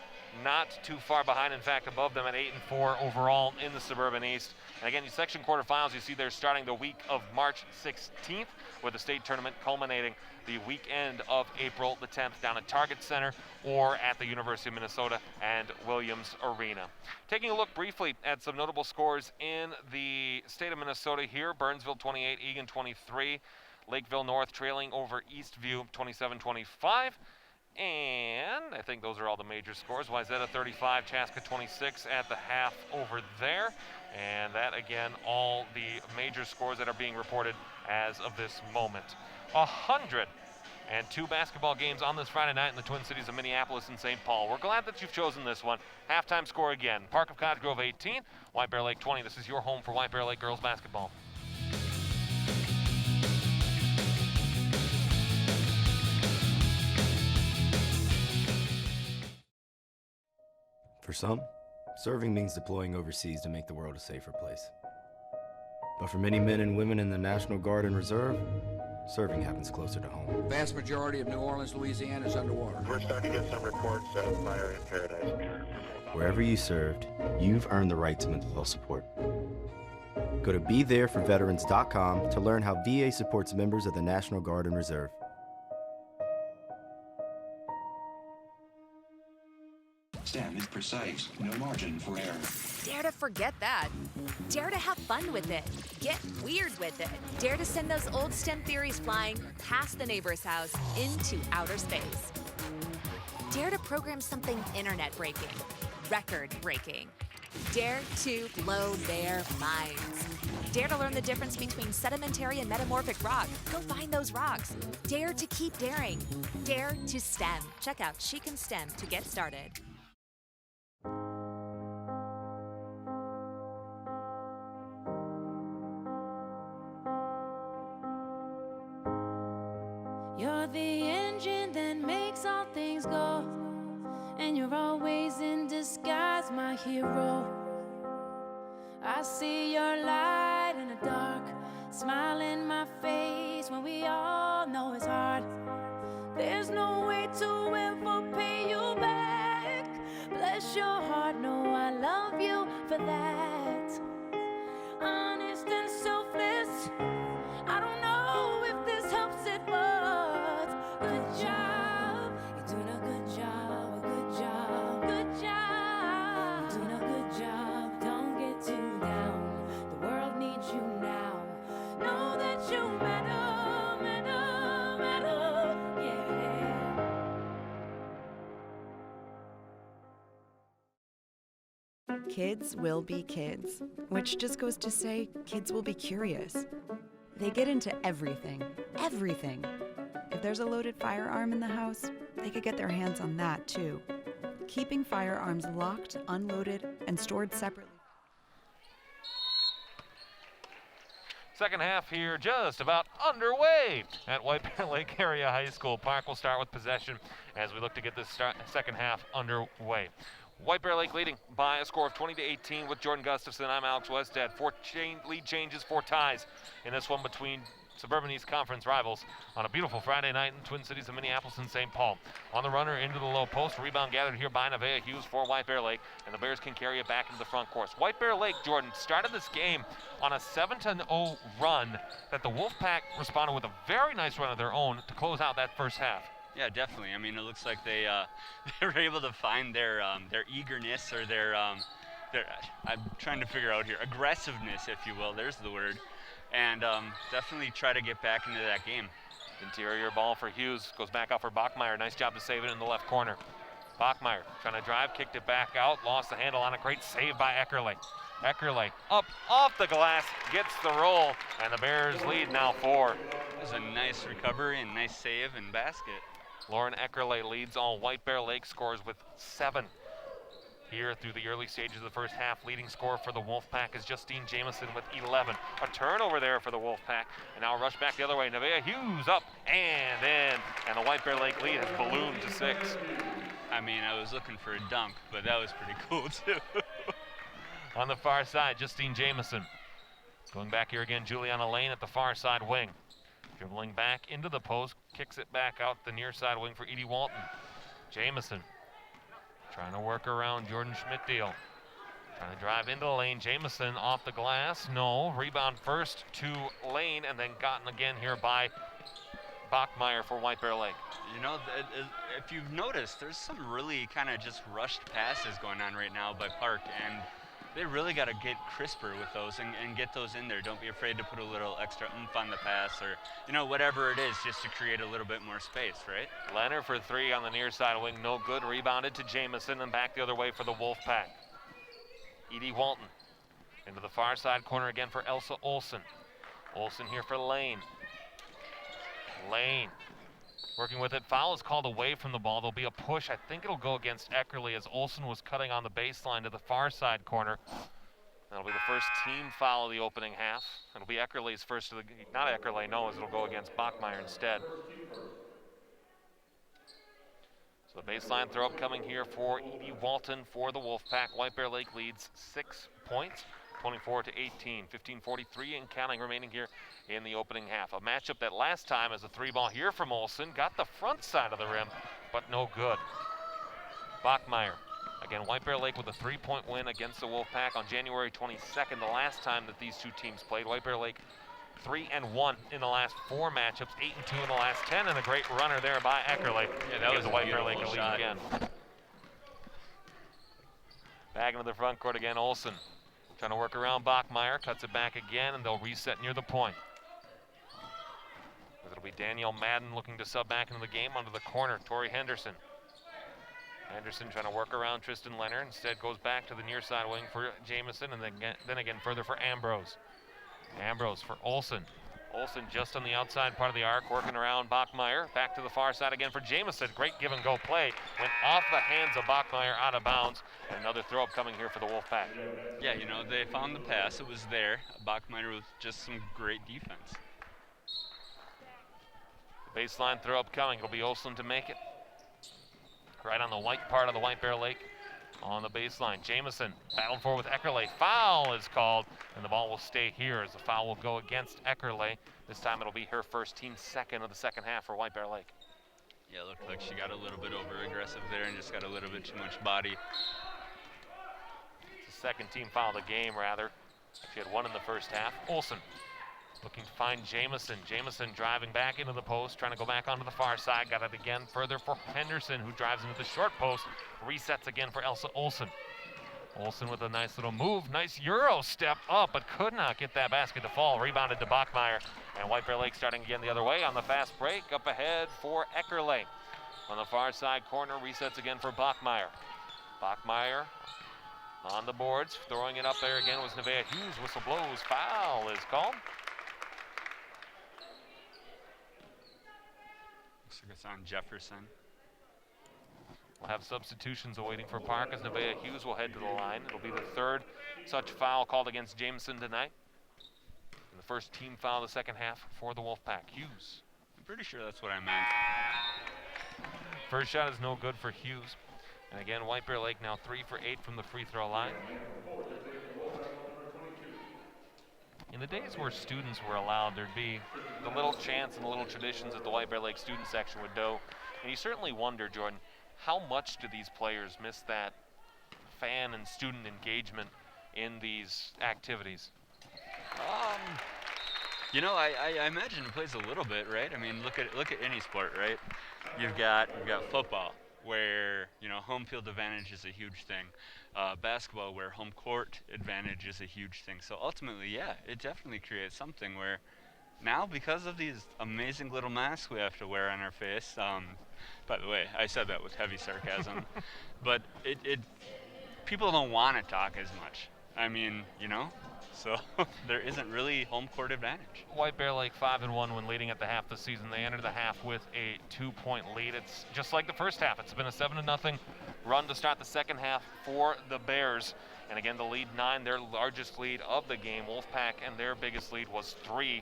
not too far behind, in fact above them at 8-4 overall in the Suburban East. And again, these section quarterfinals, you see they're starting the week of March 16th with the state tournament culminating the weekend of April the 10th down at Target Center or at the University of Minnesota and Williams Arena. Taking a look briefly at some notable scores in the state of Minnesota here, Burnsville 28, Egan 23, Lakeville North trailing over Eastview 27-25. And I think those are all the major scores. Wayzata 35, Chaska 26 at the half over there. And that, again, all the major scores that are being reported as of this moment. 102 basketball games on this Friday night in the Twin Cities of Minneapolis and St. Paul. We're glad that you've chosen this one. Halftime score again, Park of Cottage Grove 18, White Bear Lake 20. This is your home for White Bear Lake girls basketball. For some, serving means deploying overseas to make the world a safer place. But for many men and women in the National Guard and Reserve, serving happens closer to home. Vast majority of New Orleans, Louisiana is underwater. We're starting to get some reports of fire in Paradise. Wherever you served, you've earned the right to mental health support. Go to BeThereForVeterans.com to learn how VA supports members of the National Guard and Reserve. STEM is precise, no margin for error. Dare to forget that. Dare to have fun with it. Get weird with it. Dare to send those old STEM theories flying past the neighbor's house into outer space. Dare to program something internet-breaking, record-breaking. Dare to blow their minds. Dare to learn the difference between sedimentary and metamorphic rock. Go find those rocks. Dare to keep daring. Dare to STEM. Check out She Can STEM to get started. You're the engine that makes all things go, and you're always in disguise, my hero. I see your light in the dark, smile in my face when we all know it's hard. There's no way to ever pay you back. Bless your heart, know I love you for that. Honest and selfless, I don't know if this helps it, but good job, you're doing a good job, a good job, good job, you're doing a good job. Don't get too down, the world needs you now. Know that you matter, matter, matter, yeah. Kids will be kids, which just goes to say kids will be curious. They get into everything, everything. If there's a loaded firearm in the house, they could get their hands on that too. Keeping firearms locked, unloaded, and stored separately. Second half here just about underway at White Bear Lake Area High School. Park will start with possession as we look to get this second half underway. White Bear Lake leading by a score of 20-18 with Jordan Gustafson. I'm Alex Westhead. Lead changes, 4 ties in this one between Suburban East Conference rivals on a beautiful Friday night in Twin Cities of Minneapolis and St. Paul. On the runner into the low post, rebound gathered here by Nevaeh Hughes for White Bear Lake, and the Bears can carry it back into the front course. White Bear Lake, Jordan, started this game on a 7-0 run that the Wolfpack responded with a very nice run of their own to close out that first half. Yeah, definitely. I mean, it looks like they were able to find their eagerness or their I'm trying to figure out here, aggressiveness, if you will. There's the word. And definitely try to get back into that game. Interior ball for Hughes, goes back out for Bachmeyer. Nice job to save it in the left corner. Bachmeyer trying to drive, kicked it back out, lost the handle on a great save by Eckerle. Eckerle up off the glass, gets the roll, and the Bears lead now 4. It was a nice recovery and nice save and basket. Lauren Eckerle leads all White Bear Lake scores with 7. Here through the early stages of the first half, leading scorer for the Wolfpack is Justine Jamison with 11. A turnover there for the Wolfpack, and now a rush back the other way. Nevaeh Hughes up and in, and the White Bear Lake lead has ballooned to 6. I mean, I was looking for a dunk, but that was pretty cool too. On the far side, Justine Jamison. Going back here again, Juliana Lane at the far side wing. Dribbling back into the post, kicks it back out the near side wing for Edie Walton. Jamison trying to work around Jordan Schmidt-Deal. Trying to drive into the lane. Jamison off the glass. No. Rebound first to Lane and then gotten again here by Bachmeyer for White Bear Lake. You know, if you've noticed, there's some really kind of just rushed passes going on right now by Park, and they really got to get crisper with those and get those in there. Don't be afraid to put a little extra oomph on the pass or, you know, whatever it is, just to create a little bit more space, right? Leonard for 3 on the near side wing, no good. Rebounded to Jamison and back the other way for the Wolfpack. Edie Walton into the far side corner again for Elsa Olsen. Olsen here for Lane. Lane working with it. Foul is called away from the ball. There'll be a push. I think it'll go against Eckerle as Olsen was cutting on the baseline to the far side corner. That'll be the first team foul of the opening half. It'll be Eckerle's first of the, not Eckerle, no, as it'll go against Bachmeyer instead. So the baseline throw up coming here for Edie Walton for the Wolfpack. White Bear Lake leads 6 points, 24-18, 15:43 and counting remaining here in the opening half. A matchup that last time as a 3-ball here from Olsen got the front side of the rim, but no good. Bachmeyer. Again, White Bear Lake with a 3-point win against the Wolfpack on January 22nd, the last time that these two teams played. White Bear Lake 3-1 in the last 4 matchups, 8-2 in the last 10, and a great runner there by Eckerle. Yeah, that was the a White Bear Lake beautiful lead shot. again. Back into the front court again, Olsen. Trying to work around Bachmeyer, cuts it back again, and they'll reset near the point. It'll be Danielle Madden looking to sub back into the game under the corner, Tori Henderson. Henderson trying to work around Tristan Leonard, instead goes back to the near side wing for Jamison, and then again further for Ambrose. Ambrose for Olsen. Olsen just on the outside part of the arc, working around Bachmeyer. Back to the far side again for Jamison. Great give and go play. Went off the hands of Bachmeyer, out of bounds. And another throw up coming here for the Wolfpack. Yeah, you know, they found the pass. It was there. Bachmeyer with just some great defense. Baseline throw up coming. It'll be Olsen to make it. Right on the white part of the White Bear Lake on the baseline. Jamison battled for with Eckerle. Foul is called, and the ball will stay here as the foul will go against Eckerle. This time it'll be her first, team second of the second half for White Bear Lake. Yeah, it looked like she got a little bit over-aggressive there and just got a little bit too much body. It's the second team foul of the game, rather. She had 1 in the first half. Olsen looking to find Jamison. Jamison driving back into the post, trying to go back onto the far side. Got it again further for Henderson, who drives into the short post. Resets again for Elsa Olsen. Olsen with a nice little move. Nice Euro step up, but could not get that basket to fall. Rebounded to Bachmeyer. And White Bear Lake starting again the other way on the fast break. Up ahead for Eckerle. On the far side corner, resets again for Bachmeyer. Bachmeyer on the boards. Throwing it up there again was Nevaeh Hughes. Whistle blows. Foul is called. Looks like it's on Jefferson. We'll have substitutions awaiting for Park as Nevaeh Hughes will head to the line. It'll be the 3rd such foul called against Jameson tonight. And the first team foul of the second half for the Wolfpack. Hughes. I'm pretty sure that's what I meant. First shot is no good for Hughes. And again, White Bear Lake now 3 for 8 from the free throw line. In the days where students were allowed, there'd be the little chants and the little traditions that the White Bear Lake student section would do. And you certainly wonder, Jordan, how much do these players miss that fan and student engagement in these activities? You know, I imagine it plays a little bit, right? I mean, look at any sport, right? You've got football, where, you know, home field advantage is a huge thing. Basketball, where home court advantage is a huge thing. So ultimately, yeah, it definitely creates something where now, because of these amazing little masks we have to wear on our face, by the way, I said that with heavy sarcasm, but it people don't want to talk as much. I mean, you know, so there isn't really home court advantage. White Bear Lake 5-1 when leading at the half this season. They entered the half with a 2-point lead. It's just like the first half. It's been a 7-0 run to start the second half for the Bears. And again, the lead 9, their largest lead of the game. Wolfpack and their biggest lead was 3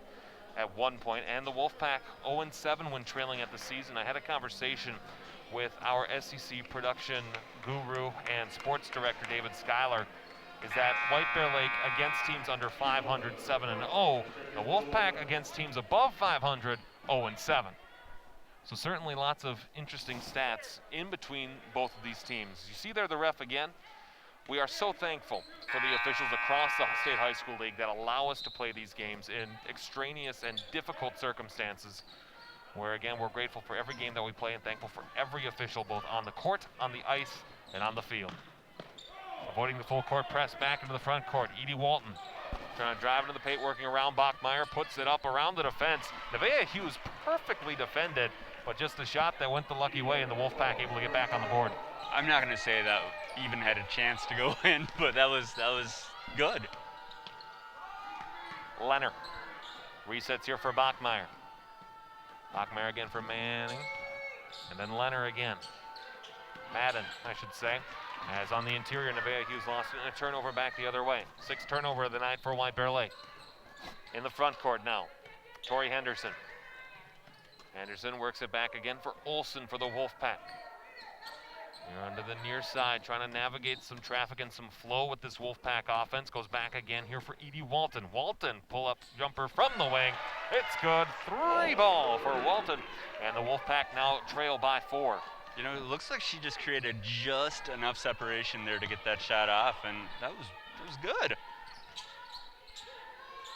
at one point. And the Wolfpack 0-7 when trailing at the season. I had a conversation with our SEC production guru and sports director, David Schuyler, is that White Bear Lake against teams under 500, 7-0. The Wolfpack against teams above 500, 0-7. So certainly lots of interesting stats in between both of these teams. You see there the ref again. We are so thankful for the officials across the State High School League that allow us to play these games in extraneous and difficult circumstances, where again, we're grateful for every game that we play and thankful for every official, both on the court, on the ice, and on the field. Avoiding the full court press back into the front court. Edie Walton trying to drive into the paint, working around Bachmeyer, puts it up around the defense. Nevaeh Hughes perfectly defended, but just a shot that went the lucky way, and the Wolfpack able to get back on the board. I'm not going to say that even had a chance to go in, but that was good. Leonard resets here for Bachmeyer. Bachmeyer again for Manning, and then Leonard again. Madden, I should say. As on the interior, Nevaeh Hughes lost it in a turnover back the other way. 6th turnover of the night for White Bear Lake. In the front court now, Tori Henderson. Henderson works it back again for Olsen for the Wolfpack. You're under the near side, trying to navigate some traffic and some flow with this Wolfpack offense. Goes back again here for Edie Walton. Walton, pull-up jumper from the wing. It's good. 3 ball for Walton. And the Wolfpack now trail by 4. You know, it looks like she just created just enough separation there to get that shot off, and that was good.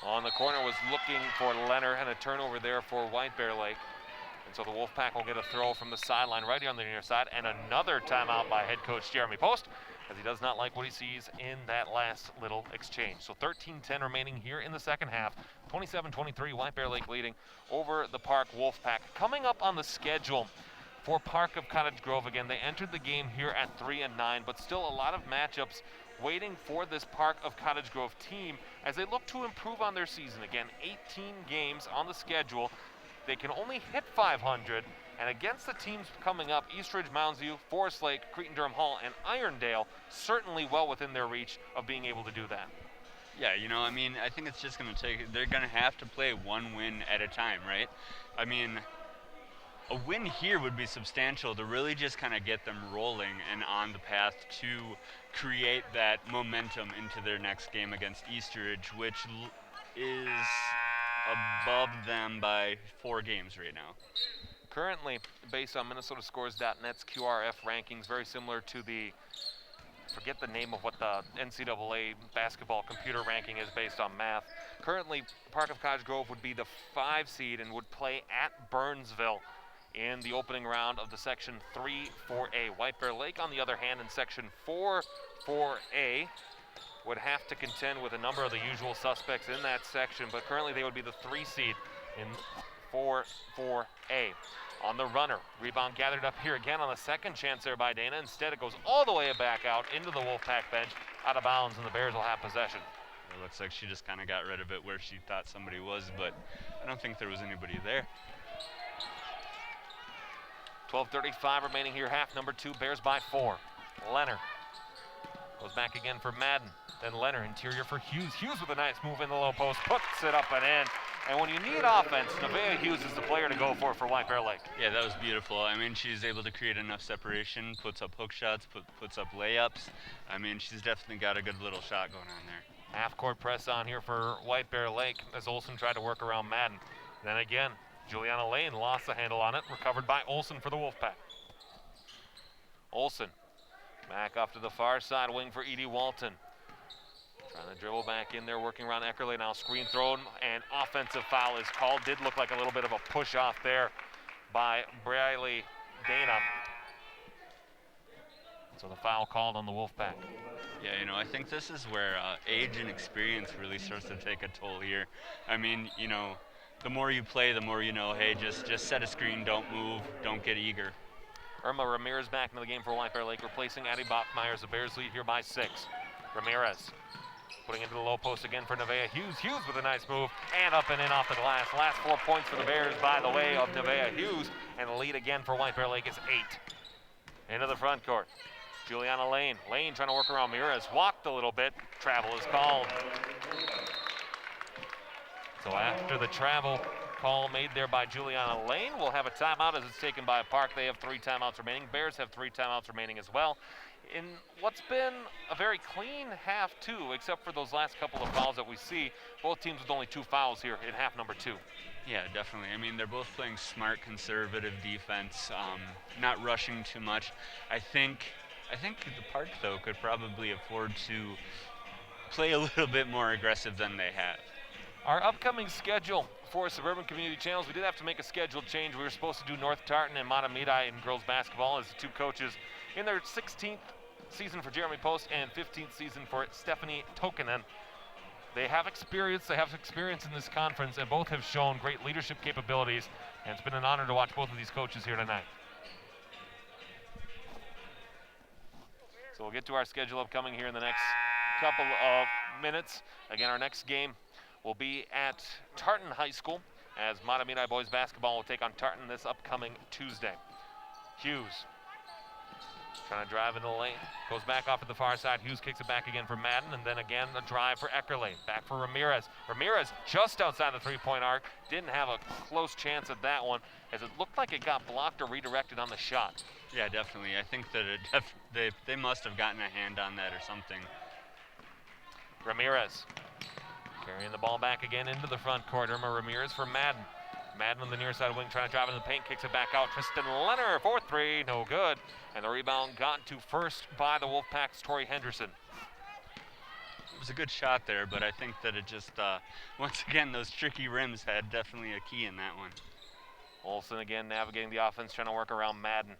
On the corner was looking for Leonard, and a turnover there for White Bear Lake. And so the Wolfpack will get a throw from the sideline right here on the near side, and another timeout by head coach Jeremy Post, as he does not like what he sees in that last little exchange. So 13-10 remaining here in the second half. 27-23, White Bear Lake leading over the Park Wolfpack. Coming up on the schedule for Park of Cottage Grove, again, they entered the game here at 3-9, but still a lot of matchups waiting for this Park of Cottage Grove team as they look to improve on their season. Again, 18 games on the schedule. They can only hit 500, and against the teams coming up, Eastridge, Mounds View, Forest Lake, Cretin-Durham Hall, and Irondale, certainly well within their reach of being able to do that. Yeah, you know, I mean, I think it's just going to take, they're going to have to play one win at a time, right? I mean, a win here would be substantial to really just kind of get them rolling and on the path to create that momentum into their next game against Eastridge, which is above them by 4 games right now. Currently, based on MinnesotaScores.net's QRF rankings, very similar to the, forget the name of what the NCAA basketball computer ranking is based on math. Currently, Park of Cottage Grove would be the 5 seed and would play at Burnsville in the opening round of the Section 3-4A. White Bear Lake, on the other hand, in Section 4-4A, would have to contend with a number of the usual suspects in that section, but currently they would be the 3 seed in 4-4A. On the runner, rebound gathered up here again on the second chance there by Dana. Instead, it goes all the way back out into the Wolfpack bench, out of bounds, and the Bears will have possession. It looks like she just kind of got rid of it where she thought somebody was, but I don't think there was anybody there. 12:35 remaining here, half number 2, Bears by 4. Leonard goes back again for Madden. Then Leonard, interior for Hughes. Hughes with a nice move in the low post, puts it up and in. And when you need offense, Nevaeh Hughes is the player to go for White Bear Lake. Yeah, that was beautiful. I mean, she's able to create enough separation, puts up hook shots, puts up layups. I mean, she's definitely got a good little shot going on there. Half-court press on here for White Bear Lake as Olsen tried to work around Madden. Then again, Juliana Lane lost the handle on it, recovered by Olsen for the Wolfpack. Olsen back off to the far side wing for Edie Walton. Trying to dribble back in there, working around Eckerle now. Screen thrown, and offensive foul is called. Did look like a little bit of a push off there by Briley Dana. So the foul called on the Wolfpack. Yeah, you know, I think this is where age and experience really starts to take a toll here. I mean, you know, the more you play, the more you know, hey, just set a screen, don't move, don't get eager. Irma Ramirez back into the game for White Bear Lake, replacing Addie Bachmeyer. The Bears lead here by 6. Ramirez putting into the low post again for Nevaeh Hughes. Hughes with a nice move, and up and in off the glass. Last 4 points for the Bears by the way of Nevaeh Hughes, and the lead again for White Bear Lake is 8. Into the front court, Juliana Lane. Lane trying to work around Ramirez, walked a little bit. Travel is called. So after the travel call made there by Juliana Lane, we'll have a timeout as it's taken by Park. They have 3 timeouts remaining. Bears have 3 timeouts remaining as well. In what's been a very clean half 2, except for those last couple of fouls that we see, both teams with only 2 fouls here in half number 2. Yeah, definitely. I mean, they're both playing smart, conservative defense, not rushing too much. I think the Park, though, could probably afford to play a little bit more aggressive than they have. Our upcoming schedule for Suburban Community Channels, we did have to make a schedule change. We were supposed to do North Tartan and Matamidi in girls basketball as the 2 coaches in their 16th season for Jeremy Post and 15th season for Stephanie Tokinen. They have experience in this conference, and both have shown great leadership capabilities, and it's been an honor to watch both of these coaches here tonight. So we'll get to our schedule upcoming here in the next couple of minutes. Again, our next game will be at Tartan High School as Matamidi boys basketball will take on Tartan this upcoming Tuesday. Hughes trying to drive into the lane, goes back off to the far side. Hughes kicks it back again for Madden, and then again a drive for Eckerle. Back for Ramirez. Ramirez just outside the 3-point arc. Didn't have a close chance at that one as it looked like it got blocked or redirected on the shot. Yeah, definitely. I think that they must have gotten a hand on that or something. Ramirez carrying the ball back again into the front court. Ramirez for Madden. Madden on the near side wing trying to drive into the paint, kicks it back out. Tristan Leonard for three, no good. And the rebound gotten to first by the Wolfpack's Torrey Henderson. It was a good shot there, but I think that it just, once again, those tricky rims had definitely a key in that one. Olsen again navigating the offense, trying to work around Madden.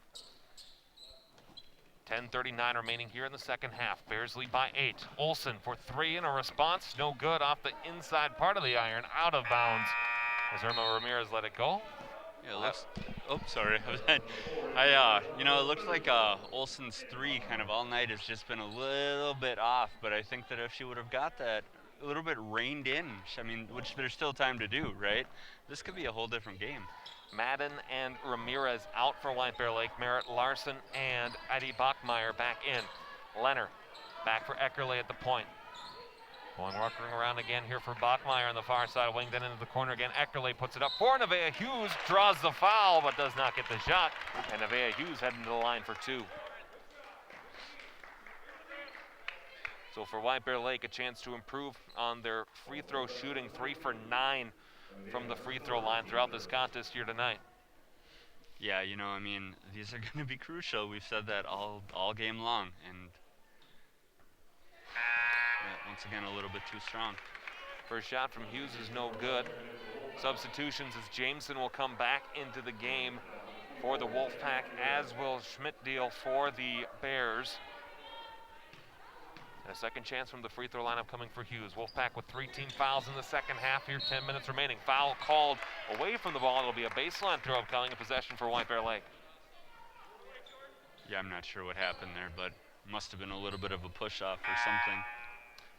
10:39 remaining here in the second half. Bears lead by 8. Olsen for three and a response, no good off the inside part of the iron, out of bounds. As Irma Ramirez let it go. Yeah, it looks, oh, sorry. You know, it looks like Olsen's three kind of all night has just been a little bit off, but I think that if she would have got that a little bit reined in, I mean, which there's still time to do, right? This could be a whole different game. Madden and Ramirez out for White Bear Lake. Merritt Larson and Eddie Bachmeyer back in. Leonard back for Eckerle at the point. Going working around again here for Bachmeyer on the far side, wing then into the corner again. Eckerle puts it up for Nevaeh Hughes, draws the foul, but does not get the shot. And Nevaeh Hughes heading to the line for two. So for White Bear Lake, a chance to improve on their free throw shooting, 3 for 9 from the free throw line throughout this contest here tonight. Yeah, you know, I mean, these are going to be crucial. We've said that all game long, and once again, a little bit too strong. First shot from Hughes is no good. Substitutions as Jameson will come back into the game for the Wolfpack, as will Schmidt-Deal for the Bears. And a second chance from the free throw lineup coming for Hughes. Wolfpack with 3 team fouls in the second half here, 10 minutes remaining. Foul called away from the ball. It'll be a baseline throw calling a possession for White Bear Lake. Yeah, I'm not sure what happened there, but must have been a little bit of a push-off or something.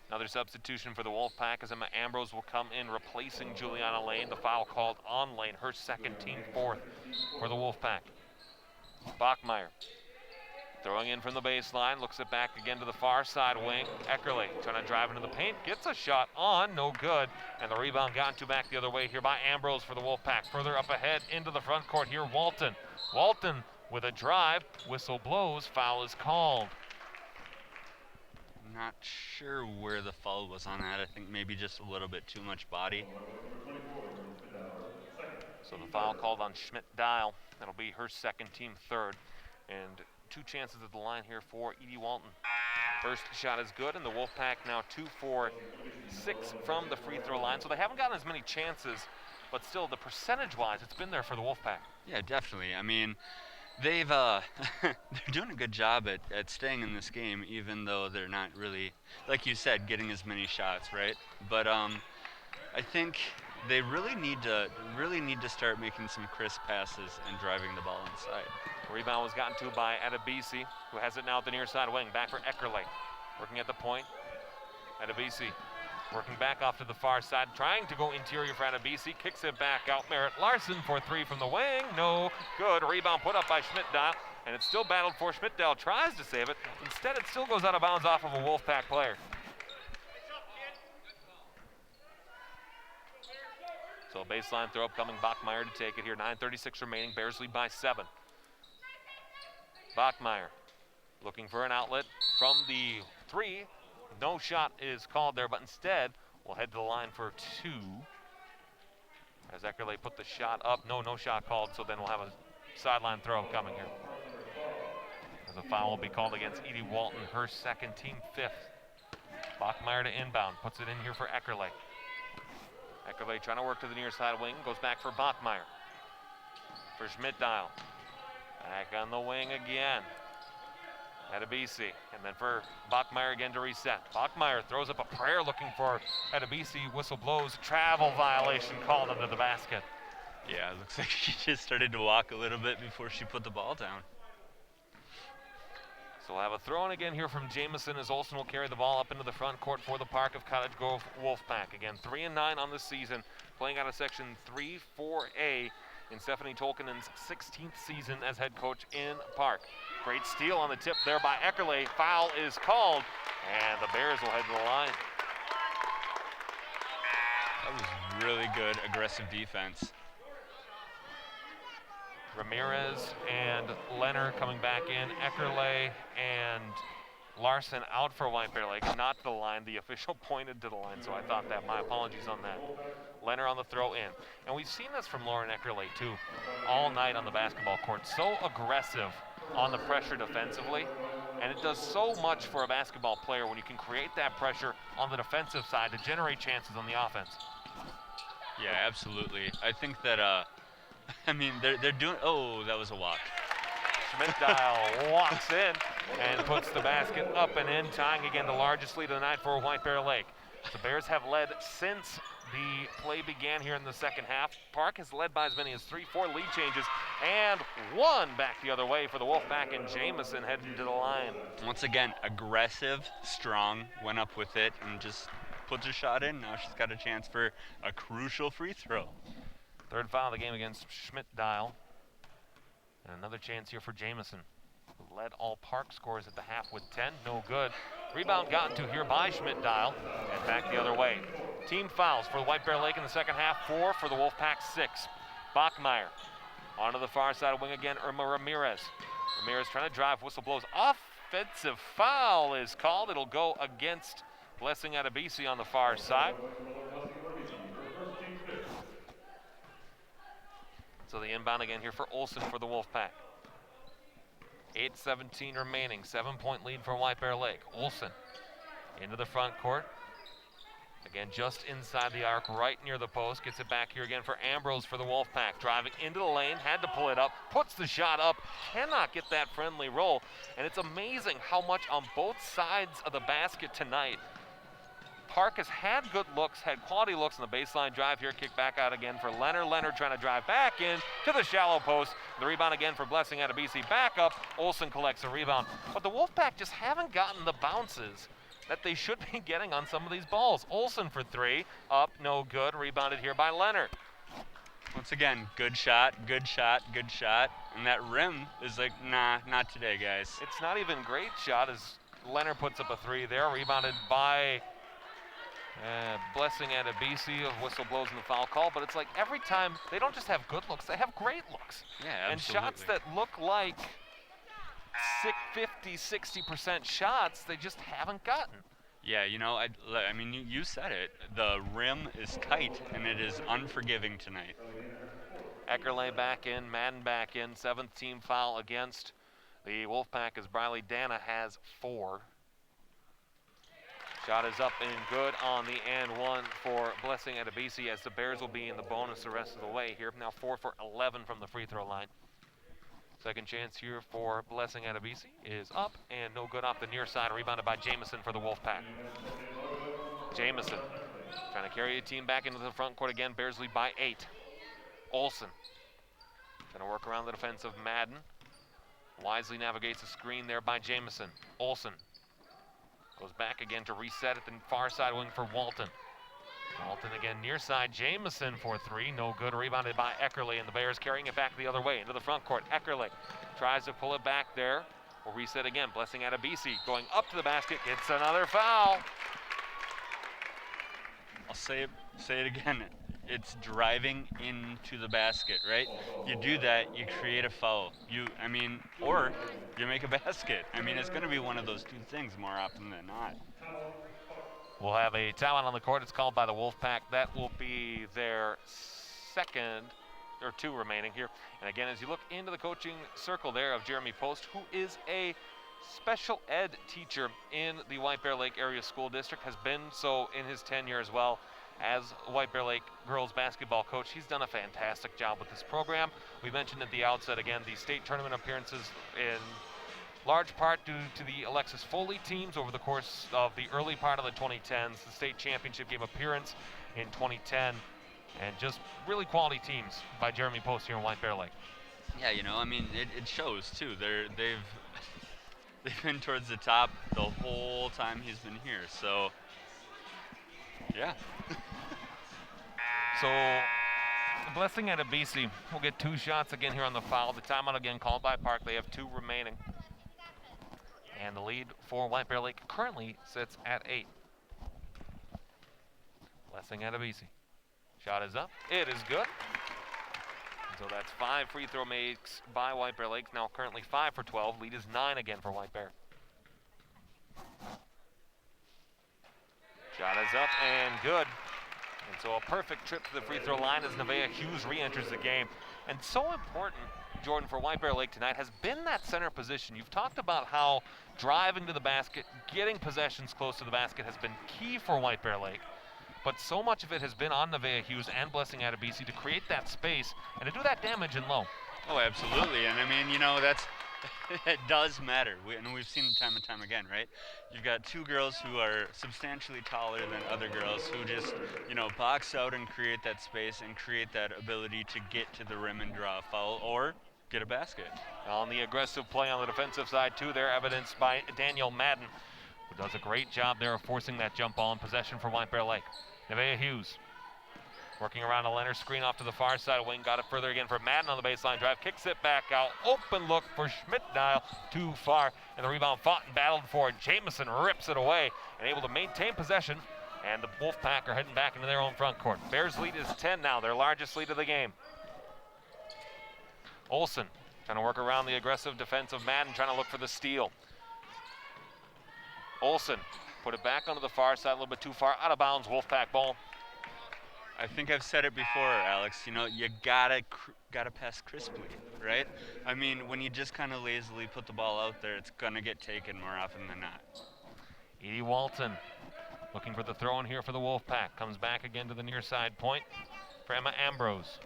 Another substitution for the Wolfpack as Emma Ambrose will come in, replacing Juliana Lane. The foul called on Lane, her second, team fourth for the Wolfpack. Bachmeyer throwing in from the baseline, looks it back again to the far side wing. Eckerle trying to drive into the paint, gets a shot on, no good. And the rebound gotten to back the other way here by Ambrose for the Wolfpack. Further up ahead into the front court here, Walton. Walton with a drive, whistle blows, foul is called. Not sure where the foul was on that. I think maybe just a little bit too much body. So the foul called on Schmidt-Dial. That'll be her second, team third. And 2 chances at the line here for Edie Walton. First shot is good, and the Wolfpack now 2 for 6 from the free throw line. So they haven't gotten as many chances, but still, the percentage-wise, it's been there for the Wolfpack. Yeah, definitely. I mean, they're doing a good job at staying in this game, even though they're not really, like you said, getting as many shots, right? But I think they really need to start making some crisp passes and driving the ball inside. Rebound was gotten to by Adebisi, who has it now at the near side wing. Back for Eckerle. Working at the point. Adebisi working back off to the far side, trying to go interior for Adebisi. Kicks it back out. Merritt Larson for 3 from the wing. No good. Rebound put up by Schmidt-Dial, and it's still battled for. Schmidt-Dial tries to save it. Instead, it still goes out of bounds off of a Wolfpack player. So a baseline throw up coming. Bachmeyer to take it here. 9:36 remaining. Bears lead by 7. Bachmeyer looking for an outlet from the 3. No shot is called there, but instead we'll head to the line for 2. As Eckerle put the shot up. No shot called, so then we'll have a sideline throw coming here. As a foul will be called against Edie Walton, her second, team 5th. Bachmeyer to inbound, puts it in here for Eckerle. Eckerle trying to work to the near side wing, goes back for Bachmeyer. For Schmidt-Dial. Back on the wing again. Adebisi, and then for Bachmeyer again to reset. Bachmeyer throws up a prayer looking for Adebisi. Whistle blows. Travel violation called under the basket. Yeah, it looks like she just started to walk a little bit before she put the ball down. So we'll have a throw in again here from Jameson as Olsen will carry the ball up into the front court for the Park of Cottage Grove Wolfpack. Again, 3-9 on the season, playing out of Section 3-4A in Stephanie Tolkinen's 16th season as head coach in Park. Great steal on the tip there by Eckerle. Foul is called, and the Bears will head to the line. That was really good aggressive defense. Ramirez and Leonard coming back in. Eckerle and Larson out for White Bear Lake, not to the line. The official pointed to the line, so I thought that. My apologies on that. Leonard on the throw in. And we've seen this from Lauren Eckerle too, all night on the basketball court. So aggressive on the pressure defensively, and it does so much for a basketball player when you can create that pressure on the defensive side to generate chances on the offense. Yeah, absolutely. I think that, I mean, they're doing, oh, that was a walk. Schmidt-Dial walks in and puts the basket up and in, tying again the largest lead of the night for White Bear Lake. The Bears have led since the play began here in the second half. Park has led by as many as 3-4 lead changes, and one back the other way for the Wolfpack, and Jamison heading to the line. Once again, aggressive, strong, went up with it and just puts a shot in. Now she's got a chance for a crucial free throw. Third foul of the game against Schmidt-Dial. And another chance here for Jamison, who led all Park scores at the half with 10, no good. Rebound gotten to here by Schmidt-Dial, and back the other way. Team fouls for White Bear Lake in the second half, 4 for the Wolfpack, 6. Bachmeyer onto the far side wing again, Irma Ramirez. Ramirez trying to drive, whistle blows. Offensive foul is called. It'll go against Blessing Adebisi on the far side. So the inbound again here for Olsen for the Wolfpack. 8:17 remaining, 7-point lead for White Bear Lake. Olsen into the front court. Again, just inside the arc, right near the post. Gets it back here again for Ambrose for the Wolfpack. Driving into the lane, had to pull it up, puts the shot up, cannot get that friendly roll. And it's amazing how much on both sides of the basket tonight. Park has had good looks, had quality looks on the baseline drive here. Kick back out again for Leonard. Leonard trying to drive back in to the shallow post. The rebound again for Blessing Adebisi. Back up. Olsen collects a rebound. But the Wolfpack just haven't gotten the bounces that they should be getting on some of these balls. Olsen for 3. Up, no good. Rebounded here by Leonard. Once again, good shot, good shot, good shot. And that rim is like, nah, not today, guys. It's not even great shot as Leonard puts up a 3 there. Rebounded by Blessing Adebisi. Whistle blows in the foul call, but it's like every time they don't just have good looks, they have great looks. Yeah, absolutely. And shots that look like 50-60% shots, they just haven't gotten. Yeah, you know, I mean, you said it. The rim is tight, and it is unforgiving tonight. Eckerle back in, Madden back in. 7th team foul against the Wolfpack as Briley Dana has 4. Shot is up and good on the and 1 for Blessing Adebisi, as the Bears will be in the bonus the rest of the way here. Now 4 for 11 from the free throw line. Second chance here for Blessing Adebisi is up and no good off the near side. Rebounded by Jamison for the Wolfpack. Jamison trying to carry the team back into the front court again. Bears lead by 8. Olsen trying to work around the defense of Madden. Wisely navigates the screen there by Jamison. Olsen goes back again to reset at the far side wing for Walton. Walton again near side. Jamison for 3, no good. Rebounded by Eckerle, and the Bears carrying it back the other way into the front court. Eckerle tries to pull it back there. Will reset again. Blessing Adebisi going up to the basket, gets another foul. I'll say it again. It's driving into the basket, right? You do that, you create a foul. Or you make a basket. I mean, it's going to be one of those two things more often than not. We'll have a timeout on the court. It's called by the Wolfpack. That will be their second, or 2 remaining here. And again, as you look into the coaching circle there of Jeremy Post, who is a special ed teacher in the White Bear Lake Area School District, has been so in his tenure as well as White Bear Lake girls basketball coach. He's done a fantastic job with this program. We mentioned at the outset, again, the state tournament appearances in large part due to the Alexis Foley teams over the course of the early part of the 2010s. The state championship game appearance in 2010, and just really quality teams by Jeremy Post here in White Bear Lake. Yeah, you know, I mean, it shows too. They've been towards the top the whole time he's been here, so yeah. So Blessing Adebisi will get 2 shots again here on the foul. The timeout again called by Park. They have 2 remaining. And the lead for White Bear Lake currently sits at 8. Blessing Adebisi. Shot is up. It is good. So that's 5 free throw makes by White Bear Lake. Now currently 5 for 12. Lead is 9 again for White Bear. Shot is up and good. And so a perfect trip to the free throw line as Nevaeh Hughes re-enters the game. And so important, Jordan, for White Bear Lake tonight has been that center position. You've talked about how driving to the basket, getting possessions close to the basket has been key for White Bear Lake. But so much of it has been on Nevaeh Hughes and Blessing Adebisi to create that space and to do that damage in low. Oh, absolutely. And I mean, you know, that's it does matter. And we've seen it time and time again, right? You've got 2 girls who are substantially taller than other girls who just, you know, box out and create that space and create that ability to get to the rim and draw a foul or get a basket. On the aggressive play on the defensive side, too, there evidenced by Daniel Madden, who does a great job there of forcing that jump ball in possession for White Bear Lake. Nevaeh Hughes working around a Leonard screen off to the far side wing, got it further again for Madden on the baseline drive, kicks it back out, open look for Schmidt-Dial, too far, and the rebound fought and battled for. Jamison rips it away and able to maintain possession, and the Wolfpack are heading back into their own front court. Bears lead is 10 now, their largest lead of the game. Olsen trying to work around the aggressive defense of Madden, trying to look for the steal. Olsen put it back onto the far side, a little bit too far, out of bounds, Wolfpack ball. I think I've said it before, Alex, you know, you gotta pass crisply, right? I mean, when you just kind of lazily put the ball out there, it's gonna get taken more often than not. Edie Walton looking for the throw in here for the Wolfpack. Comes back again to the near side point for Emma Ambrose.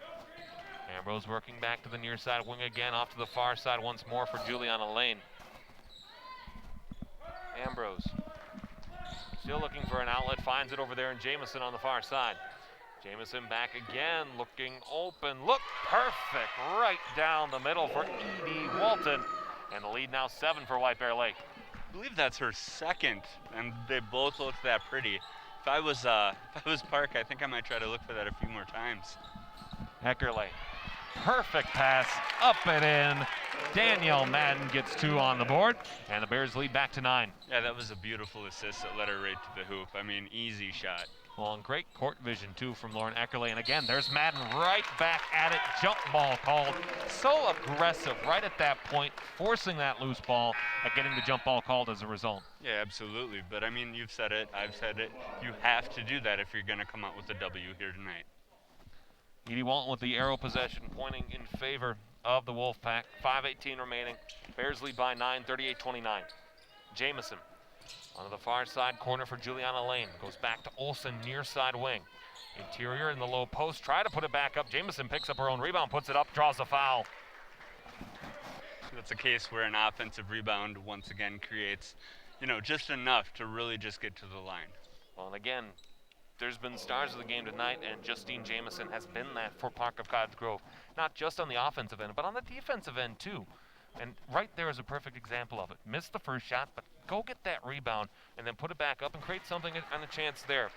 Ambrose working back to the near side wing again, off to the far side once more for Juliana Lane. Ambrose still looking for an outlet, finds it over there in Jamison on the far side. Jamison back again, looking open, look perfect, right down the middle for Edie Walton. And the lead now 7 for White Bear Lake. I believe that's her second, and they both look that pretty. If I was Park, I think I might try to look for that a few more times. Eckerle, perfect pass, up and in. Danielle Madden gets 2 on the board, and the Bears lead back to 9. Yeah, that was a beautiful assist that led her right to the hoop. I mean, easy shot. Well, and great court vision, too, from Lauren Eckerle. And again, there's Madden right back at it. Jump ball called. So aggressive right at that point, forcing that loose ball and getting the jump ball called as a result. Yeah, absolutely. But, I mean, you've said it. I've said it. You have to do that if you're going to come out with a W here tonight. Edie Walton with the arrow possession pointing in favor of the Wolfpack. 5:18 remaining. Bears lead by 9, 38-29. Jamison onto the far side corner for Juliana Lane. Goes back to Olsen, near side wing. Interior in the low post. Try to put it back up. Jamison picks up her own rebound, puts it up, draws a foul. That's a case where an offensive rebound once again creates, you know, just enough to really just get to the line. Well, and again, there's been stars of the game tonight, and Justine Jamison has been that for Park of Cottage Grove. Not just on the offensive end, but on the defensive end, too. And right there is a perfect example of it. Missed the first shot, but go get that rebound and then put it back up and create something on a chance there.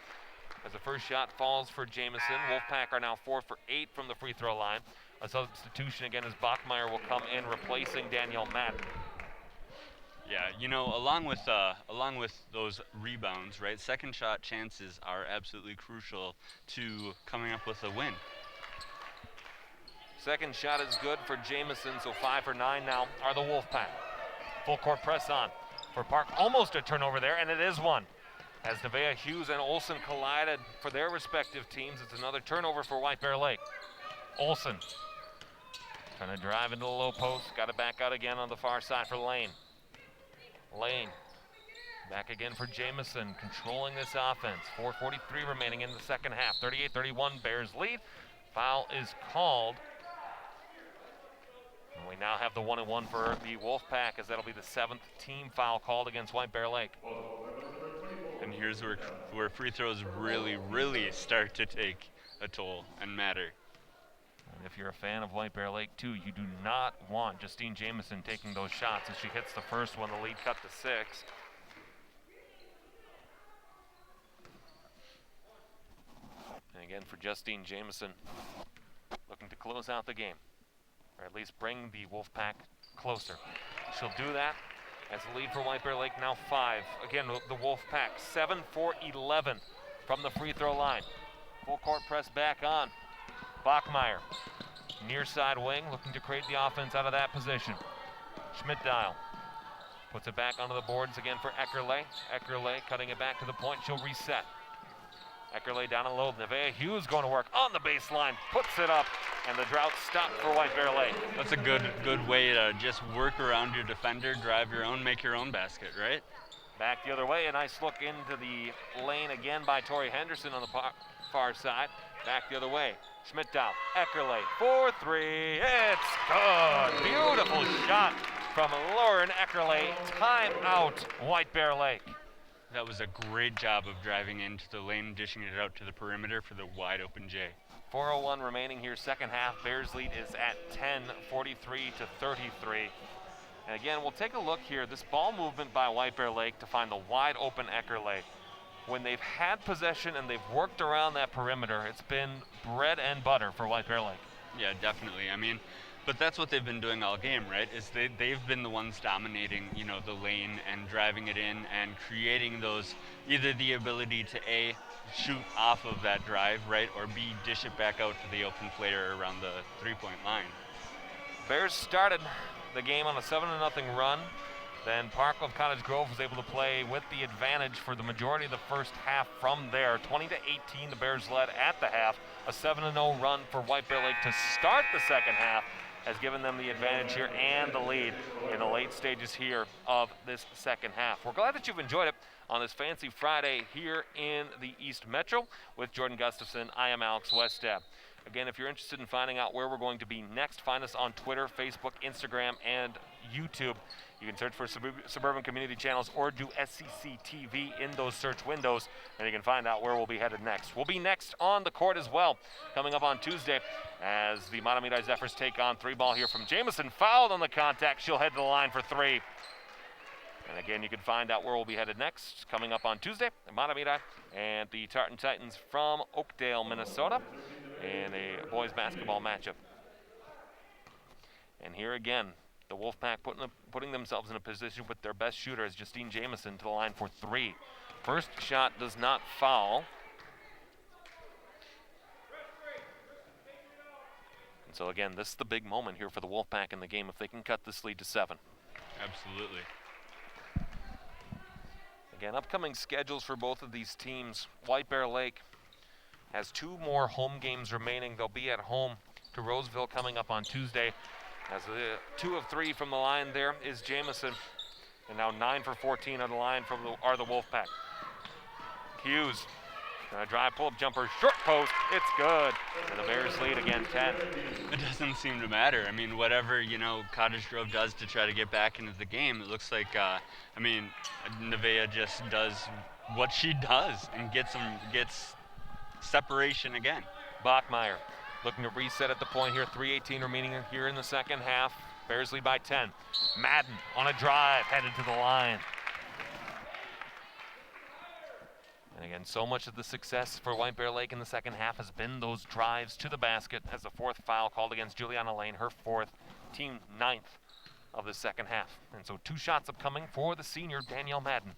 As the first shot falls for Jamison, Wolfpack are now 4 for 8 from the free throw line. A substitution again as Bachmeyer will come in, replacing Danielle Madden. Yeah, you know, along with those rebounds, right? Second shot chances are absolutely crucial to coming up with a win. Second shot is good for Jamison, so 5 for 9 now are the Wolfpack. Full court press on for Park. Almost a turnover there, and it is one. As Nevaeh Hughes and Olsen collided for their respective teams, it's another turnover for White Bear Lake. Olsen trying to drive into the low post, got it back out again on the far side for Lane. Lane back again for Jamison, controlling this offense. 4:43 remaining in the second half. 38-31 Bears lead. Foul is called. And we now have the 1-and-1 for the Wolfpack, as that'll be the 7th team foul called against White Bear Lake. And here's where free throws really, really start to take a toll and matter. And if you're a fan of White Bear Lake, too, you do not want Justine Jamison taking those shots. As she hits the first one, the lead cut to 6. And again, for Justine Jamison, looking to close out the game, or at least bring the Wolfpack closer. She'll do that as the lead for White Bear Lake now 5. Again, the Wolfpack 7 for 11 from the free throw line. Full court press back on. Bachmeyer near side wing, looking to create the offense out of that position. Schmidt-Dial puts it back onto the boards again for Eckerle. Eckerle cutting it back to the point. She'll reset. Eckerle down and low. Nevaeh Hughes going to work on the baseline, puts it up, and the drought stopped for White Bear Lake. That's a good way to just work around your defender, drive your own, make your own basket, right? Back the other way, a nice look into the lane again by Tori Henderson on the far side. Back the other way, Schmidt-Dial, Eckerle, 4-3, it's good. Beautiful shot from Lauren Eckerle. Time out, White Bear Lake. That was a great job of driving into the lane, dishing it out to the perimeter for the wide open J. 4:01 remaining here, second half. Bears lead is at 10, 43-33. And again, we'll take a look here. This ball movement by White Bear Lake to find the wide open Eckerle. When they've had possession and they've worked around that perimeter, it's been bread and butter for White Bear Lake. Yeah, definitely. I mean, but that's what they've been doing all game, right? Is they've been the ones dominating, you know, the lane and driving it in and creating those, either the ability to A, shoot off of that drive, right, or B, dish it back out to the open player around the three-point line. Bears started the game on a 7-0 run. Then Park of Cottage Grove was able to play with the advantage for the majority of the first half from there. 20-18, the Bears led at the half. A 7-0 run for White Bear Lake to start the second half has given them the advantage here and the lead in the late stages here of this second half. We're glad that you've enjoyed it on this fancy Friday here in the East Metro. With Jordan Gustafson, I am Alex Westab. Again, if you're interested in finding out where we're going to be next, find us on Twitter, Facebook, Instagram, and YouTube. You can search for Suburban Community Channels or do SCC TV in those search windows, and you can find out where we'll be headed next. We'll be next on the court as well, coming up on Tuesday as the Matamidi Zephyrs take on three ball here from Jamison. Fouled on the contact. She'll head to the line for three. And again, you can find out where we'll be headed next, coming up on Tuesday, Matamidi and the Tartan Titans from Oakdale, Minnesota, in a boys basketball matchup. And here again, the Wolfpack putting themselves in a position with their best shooter as Justine Jamison to the line for three. First shot does not foul. And so again, this is the big moment here for the Wolfpack in the game if they can cut this lead to 7. Absolutely. Again, upcoming schedules for both of these teams. White Bear Lake has 2 more home games remaining. They'll be at home to Roseville coming up on Tuesday. As the 2 of 3 from the line there is Jamison. And now 9 for 14 on the line are the Wolfpack. Hughes, drive, pull-up jumper, short post, it's good. And the Bears lead again, 10. It doesn't seem to matter. I mean, whatever, you know, Cottage Grove does to try to get back into the game, it looks like, Nevaeh just does what she does and gets separation again. Bachmeyer looking to reset at the point here. 3:18 remaining here in the second half. Bears lead by 10. Madden on a drive, headed to the line. And again, so much of the success for White Bear Lake in the second half has been those drives to the basket as the 4th foul called against Juliana Lane, her 4th, team 9th of the second half. And so 2 shots upcoming for the senior Danielle Madden.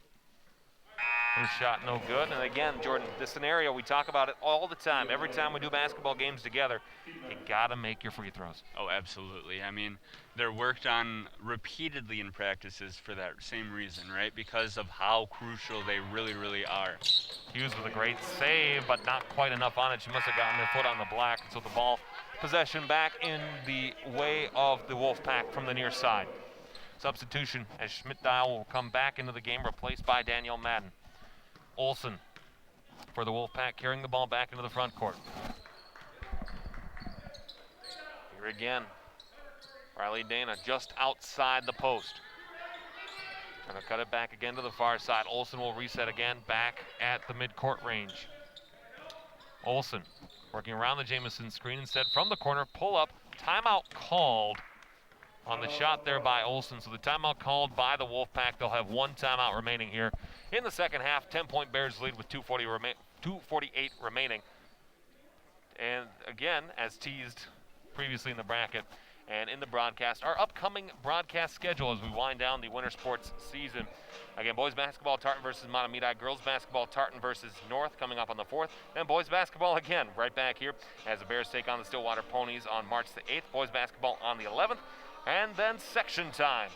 First shot no good. And again, Jordan, this scenario, we talk about it all the time. Every time we do basketball games together, you gotta make your free throws. Oh, absolutely. I mean, they're worked on repeatedly in practices for that same reason, right? Because of how crucial they really, really are. Hughes with a great save, but not quite enough on it. She must have gotten her foot on the black. So the ball possession back in the way of the Wolfpack from the near side. Substitution as Schmidt-Dial will come back into the game, replaced by Danielle Madden. Olsen for the Wolfpack, carrying the ball back into the front court. Here again, Riley Dana just outside the post. Trying to cut it back again to the far side. Olsen will reset again back at the midcourt range. Olsen working around the Jamison screen instead from the corner. Pull up, timeout called on the shot there by Olsen. So the timeout called by the Wolfpack. They'll have 1 timeout remaining here in the second half. 10-point Bears lead with 2:48 remaining. And again, as teased previously in the bracket, And in the broadcast, our upcoming broadcast schedule as we wind down the winter sports season. Again, boys basketball, Tartan versus Matamidi. Girls basketball, Tartan versus North, coming up on the 4th. Then boys basketball again, right back here as the Bears take on the Stillwater Ponies on March the 8th. Boys basketball on the 11th. And then section time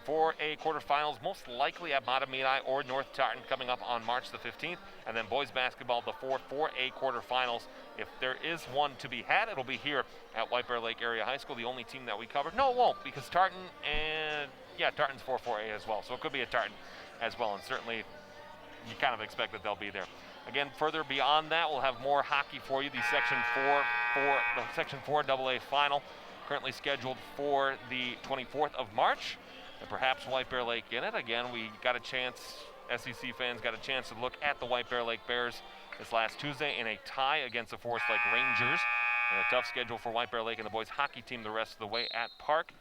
for a quarterfinals, most likely at Matamidi or North Tartan, coming up on March the 15th. And then boys basketball the 4th for a quarterfinals. If there is one to be had, it'll be here at White Bear Lake Area High School, the only team that we covered. No, it won't, because Tartan and, yeah, Tartan's 4-4A as well. So it could be a Tartan as well, and certainly you kind of expect that they'll be there. Again, further beyond that, we'll have more hockey for you. The Section 4 AA final, currently scheduled for the 24th of March, and perhaps White Bear Lake in it. Again, we got a chance, SEC fans got a chance to look at the White Bear Lake Bears this last Tuesday in a tie against the Forest Lake Rangers, and a tough schedule for White Bear Lake and the boys hockey team the rest of the way at Park.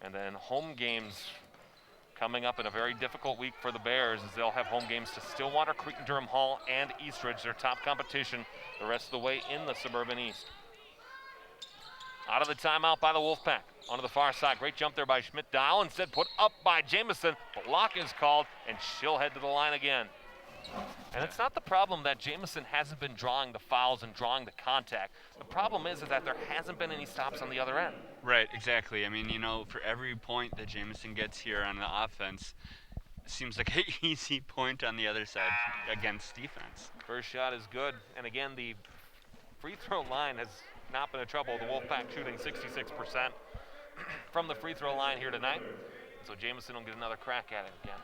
And then home games coming up in a very difficult week for the Bears, as they'll have home games to Stillwater, Cretan-Durham Hall, and Eastridge, their top competition the rest of the way in the Suburban East. Out of the timeout by the Wolfpack. Onto the far side. Great jump there by Schmidt-Dial. Instead put up by Jamison. Block is called, and she'll head to the line again. And it's not the problem that Jamison hasn't been drawing the fouls and drawing the contact. The problem is that there hasn't been any stops on the other end. Right, exactly. I mean, you know, for every point that Jamison gets here on the offense, it seems like an easy point on the other side against defense. First shot is good. And again, the free throw line has not been a trouble. The Wolfpack shooting 66% from the free throw line here tonight. So Jamison will get another crack at it again.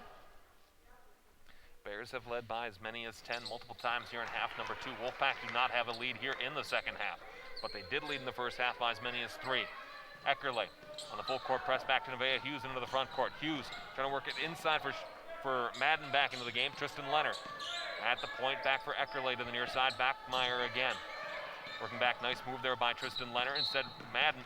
Bears have led by as many as 10 multiple times here in half number 2. Wolfpack do not have a lead here in the second half, but they did lead in the first half by as many as 3. Eckerle on the full court press back to Nevaeh Hughes into the front court. Hughes trying to work it inside for Madden back into the game. Tristan Leonard at the point, back for Eckerle to the near side. Backmeyer again. Working back, nice move there by Tristan Leonard. Instead, Madden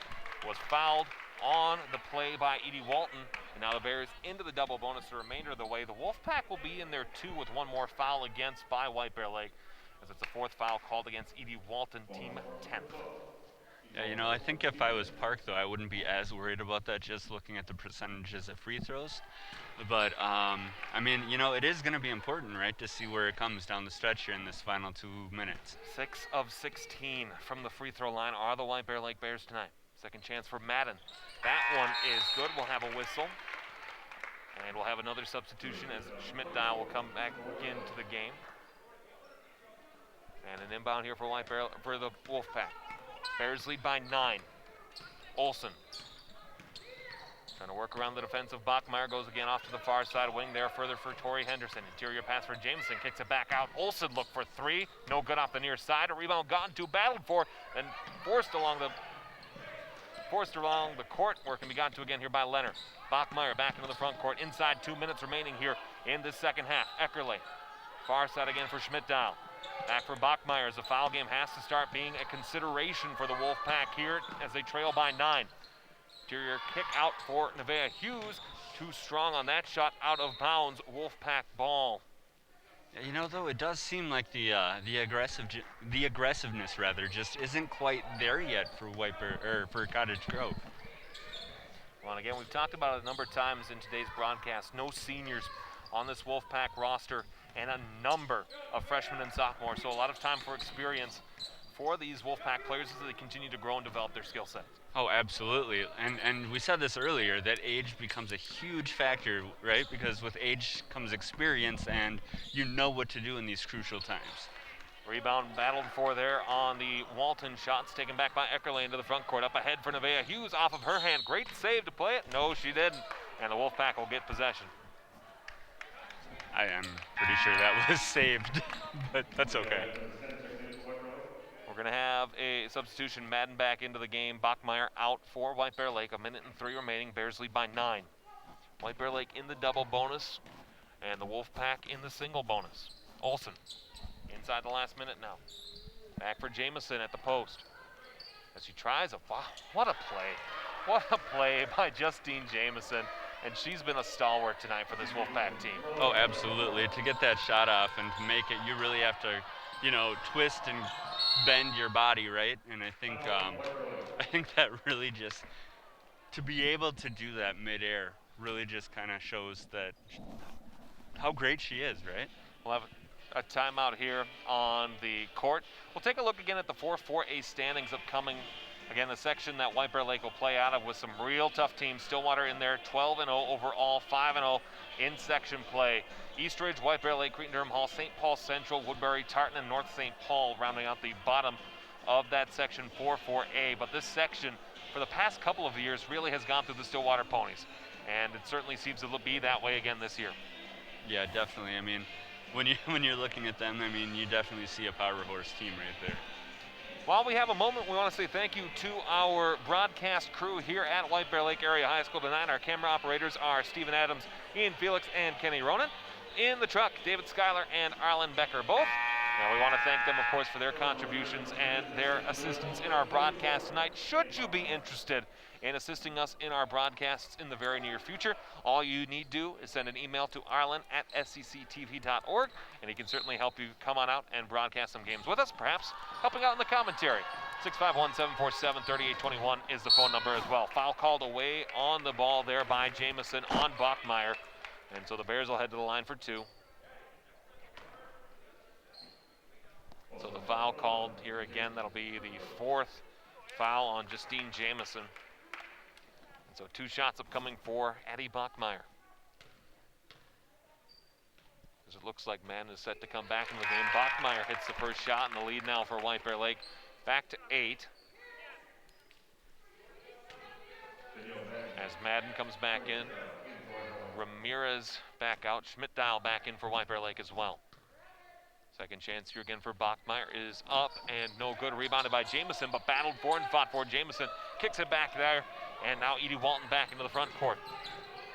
was fouled on the play by Edie Walton. And now the Bears into the double bonus the remainder of the way. The Wolfpack will be in there too with one more foul against by White Bear Lake, as it's the 4th foul called against Edie Walton, team 10th. Yeah, you know, I think if I was Park, though, I wouldn't be as worried about that just looking at the percentages of free throws. But, I mean, you know, it is going to be important, right, to see where it comes down the stretch here in this final 2 minutes. 6 of 16 from the free throw line are the White Bear Lake Bears tonight. Second chance for Madden. That one is good. We'll have a whistle. And we'll have another substitution as Schmidt-Dial will come back into the game. And an inbound here for the Wolfpack. Bears lead by 9. Olsen trying to work around the defensive. Bachmeyer goes again off to the far side wing there, further for Tori Henderson. Interior pass for Jameson, kicks it back out. Olsen looked for 3. No good off the near side. A rebound gotten to, battled for, and forced along the court, where it can be gotten to again here by Leonard. Bachmeyer back into the front court. Inside 2 minutes remaining here in this second half. Eckerle, far side again for Schmidt-Dial. Back for Bachmeyer as the foul game has to start being a consideration for the Wolfpack here as they trail by 9. Interior kick out for Nevaeh Hughes. Too strong on that shot, out of bounds. Wolfpack ball. Yeah, you know, though, it does seem like the aggressiveness rather just isn't quite there yet for for Cottage Grove. Well, and again, we've talked about it a number of times in today's broadcast. No seniors on this Wolfpack roster, and a number of freshmen and sophomores. So a lot of time for experience for these Wolfpack players as they continue to grow and develop their skill sets. Oh, absolutely. And we said this earlier, that age becomes a huge factor, right? Because with age comes experience, and you know what to do in these crucial times. Rebound battled for there on the Walton. Shots taken back by Eckerle into the front court. Up ahead for Nevaeh Hughes off of her hand. Great save to play it. No, she didn't. And the Wolfpack will get possession. I am pretty sure that was saved, but that's okay. We're going to have a substitution. Madden back into the game. Bachmeyer out for White Bear Lake. 1 minute and 3 remaining. Bears lead by 9. White Bear Lake in the double bonus, and the Wolfpack in the single bonus. Olsen inside the last minute now. Back for Jamison at the post. As she tries wow, what a play. What a play by Justine Jamison. And she's been a stalwart tonight for this Wolfpack team. Oh, absolutely. To get that shot off and to make it, you really have to, you know, twist and bend your body, right? And I think that really just to be able to do that midair really just kind of shows that how great she is, right? We'll have a timeout here on the court. We'll take a look again at the 4-4A standings upcoming. Again, the section that White Bear Lake will play out of with some real tough teams. Stillwater in there, 12-0 overall, 5-0 in section play. Eastridge, White Bear Lake, Cretin-Durham Hall, St. Paul Central, Woodbury, Tartan, and North St. Paul rounding out the bottom of that section 4-4A. But this section, for the past couple of years, really has gone through the Stillwater Ponies. And it certainly seems to be that way again this year. Yeah, definitely. I mean, when you're looking at them, I mean, you definitely see a power horse team right there. While we have a moment, we want to say thank you to our broadcast crew here at White Bear Lake Area High School tonight. Our camera operators are Stephen Adams, Ian Felix, and Kenny Ronan. In the truck, David Schuyler and Arlen Becker both. Now we want to thank them, of course, for their contributions and their assistance in our broadcast tonight. Should you be interested in assisting us in our broadcasts in the very near future, all you need to do is send an email to arlen@scctv.org, and he can certainly help you come on out and broadcast some games with us, perhaps helping out in the commentary. 651-747-3821 is the phone number as well. Foul called away on the ball there by Jamison on Bachmeyer, and so the Bears will head to the line for two. So the foul called here again, that'll be the fourth foul on Justine Jamison. And so 2 shots upcoming for Addie Bachmeyer. As it looks like Madden is set to come back in the game. Bachmeyer hits the first shot, and the lead now for White Bear Lake back to 8. As Madden comes back in, Ramirez back out, Schmidt-Dial back in for White Bear Lake as well. Second chance here again for Bachmeyer is up and no good. Rebounded by Jamison, but battled for and fought for. Jamison kicks it back there, and now Edie Walton back into the front court.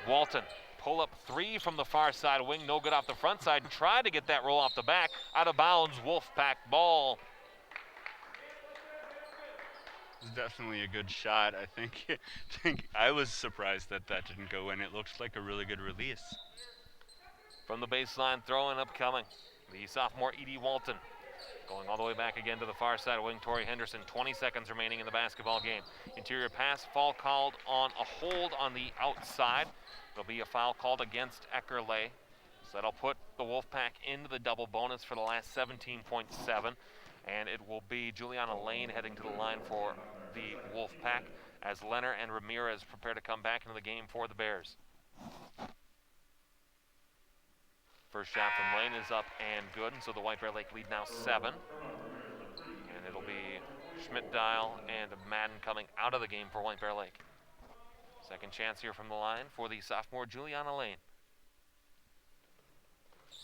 Walton, pull up 3 from the far side wing, no good off the front side. Tried to get that roll off the back, out of bounds, Wolfpack ball. It's definitely a good shot. I think I was surprised that didn't go in. It looks like a really good release. From the baseline, throwing upcoming. The sophomore Edie Walton going all the way back again to the far side of wing. Tori Henderson, 20 seconds remaining in the basketball game. Interior pass, foul called on a hold on the outside. There'll be a foul called against Eckerle. So that'll put the Wolfpack into the double bonus for the last 17.7. And it will be Juliana Lane heading to the line for the Wolfpack as Leonard and Ramirez prepare to come back into the game for the Bears. First shot from Lane is up and good, and so the White Bear Lake lead now 7. And it'll be Schmidt-Dial and Madden coming out of the game for White Bear Lake. Second chance here from the line for the sophomore Juliana Lane.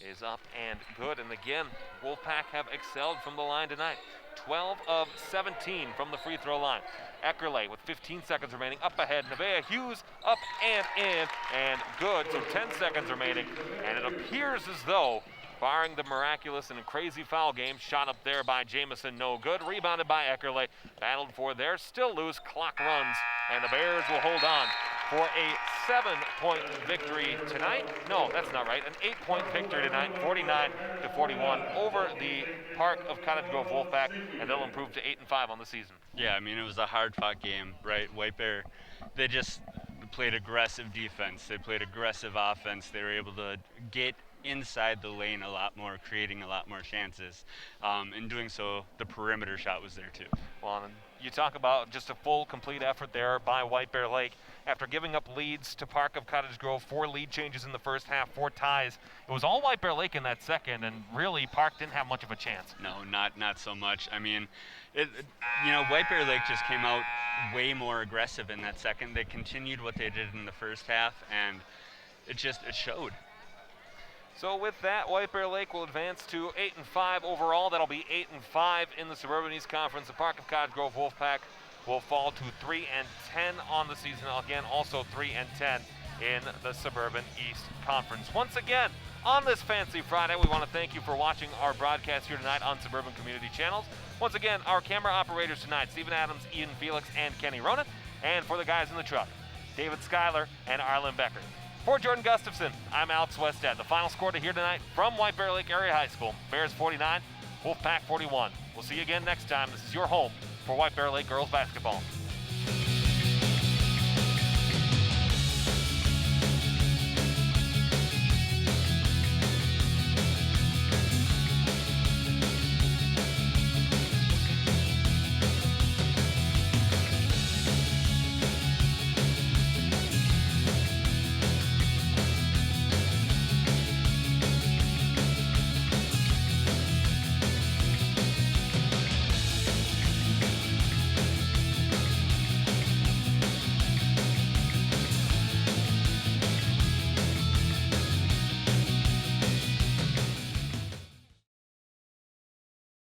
Is up and good, and again, Wolfpack have excelled from the line tonight. 12 of 17 from the free throw line. Eckerle with 15 seconds remaining, up ahead. Nevaeh Hughes up and in, and good. So 10 seconds remaining, and it appears as though, barring the miraculous and crazy foul game, shot up there by Jamison, no good. Rebounded by Eckerle, battled for there, still loose. Clock runs, and the Bears will hold on for a 7-point victory tonight. No, that's not right. An 8-point victory tonight, 49-41 over the Park of Cottage Grove Wolfpack, and they'll improve to 8-5 on the season. Yeah, I mean, it was a hard-fought game, right? White Bear, they just played aggressive defense. They played aggressive offense. They were able to get inside the lane a lot more, creating a lot more chances. In doing so, the perimeter shot was there too. Well, and you talk about just a full, complete effort there by White Bear Lake. After giving up leads to Park of Cottage Grove, 4 lead changes in the first half, 4 ties. It was all White Bear Lake in that second, and really Park didn't have much of a chance. No, not so much. I mean, White Bear Lake just came out way more aggressive in that second. They continued what they did in the first half, and it showed. So with that, White Bear Lake will advance to 8-5 overall. That'll be 8-5 in the Suburban East Conference. The Park of Cottage Grove Wolfpack will fall to 3-10 on the season. Again, also 3-10 in the Suburban East Conference. Once again, on this fancy Friday, we want to thank you for watching our broadcast here tonight on Suburban Community Channels. Once again, our camera operators tonight, Stephen Adams, Ian Felix, and Kenny Ronan. And for the guys in the truck, David Schuyler and Arlen Becker. For Jordan Gustafson, I'm Alex Westhead. The final score to hear tonight from White Bear Lake Area High School, Bears 49, Wolfpack 41. We'll see you again next time. This is your home for White Bear Lake girls basketball.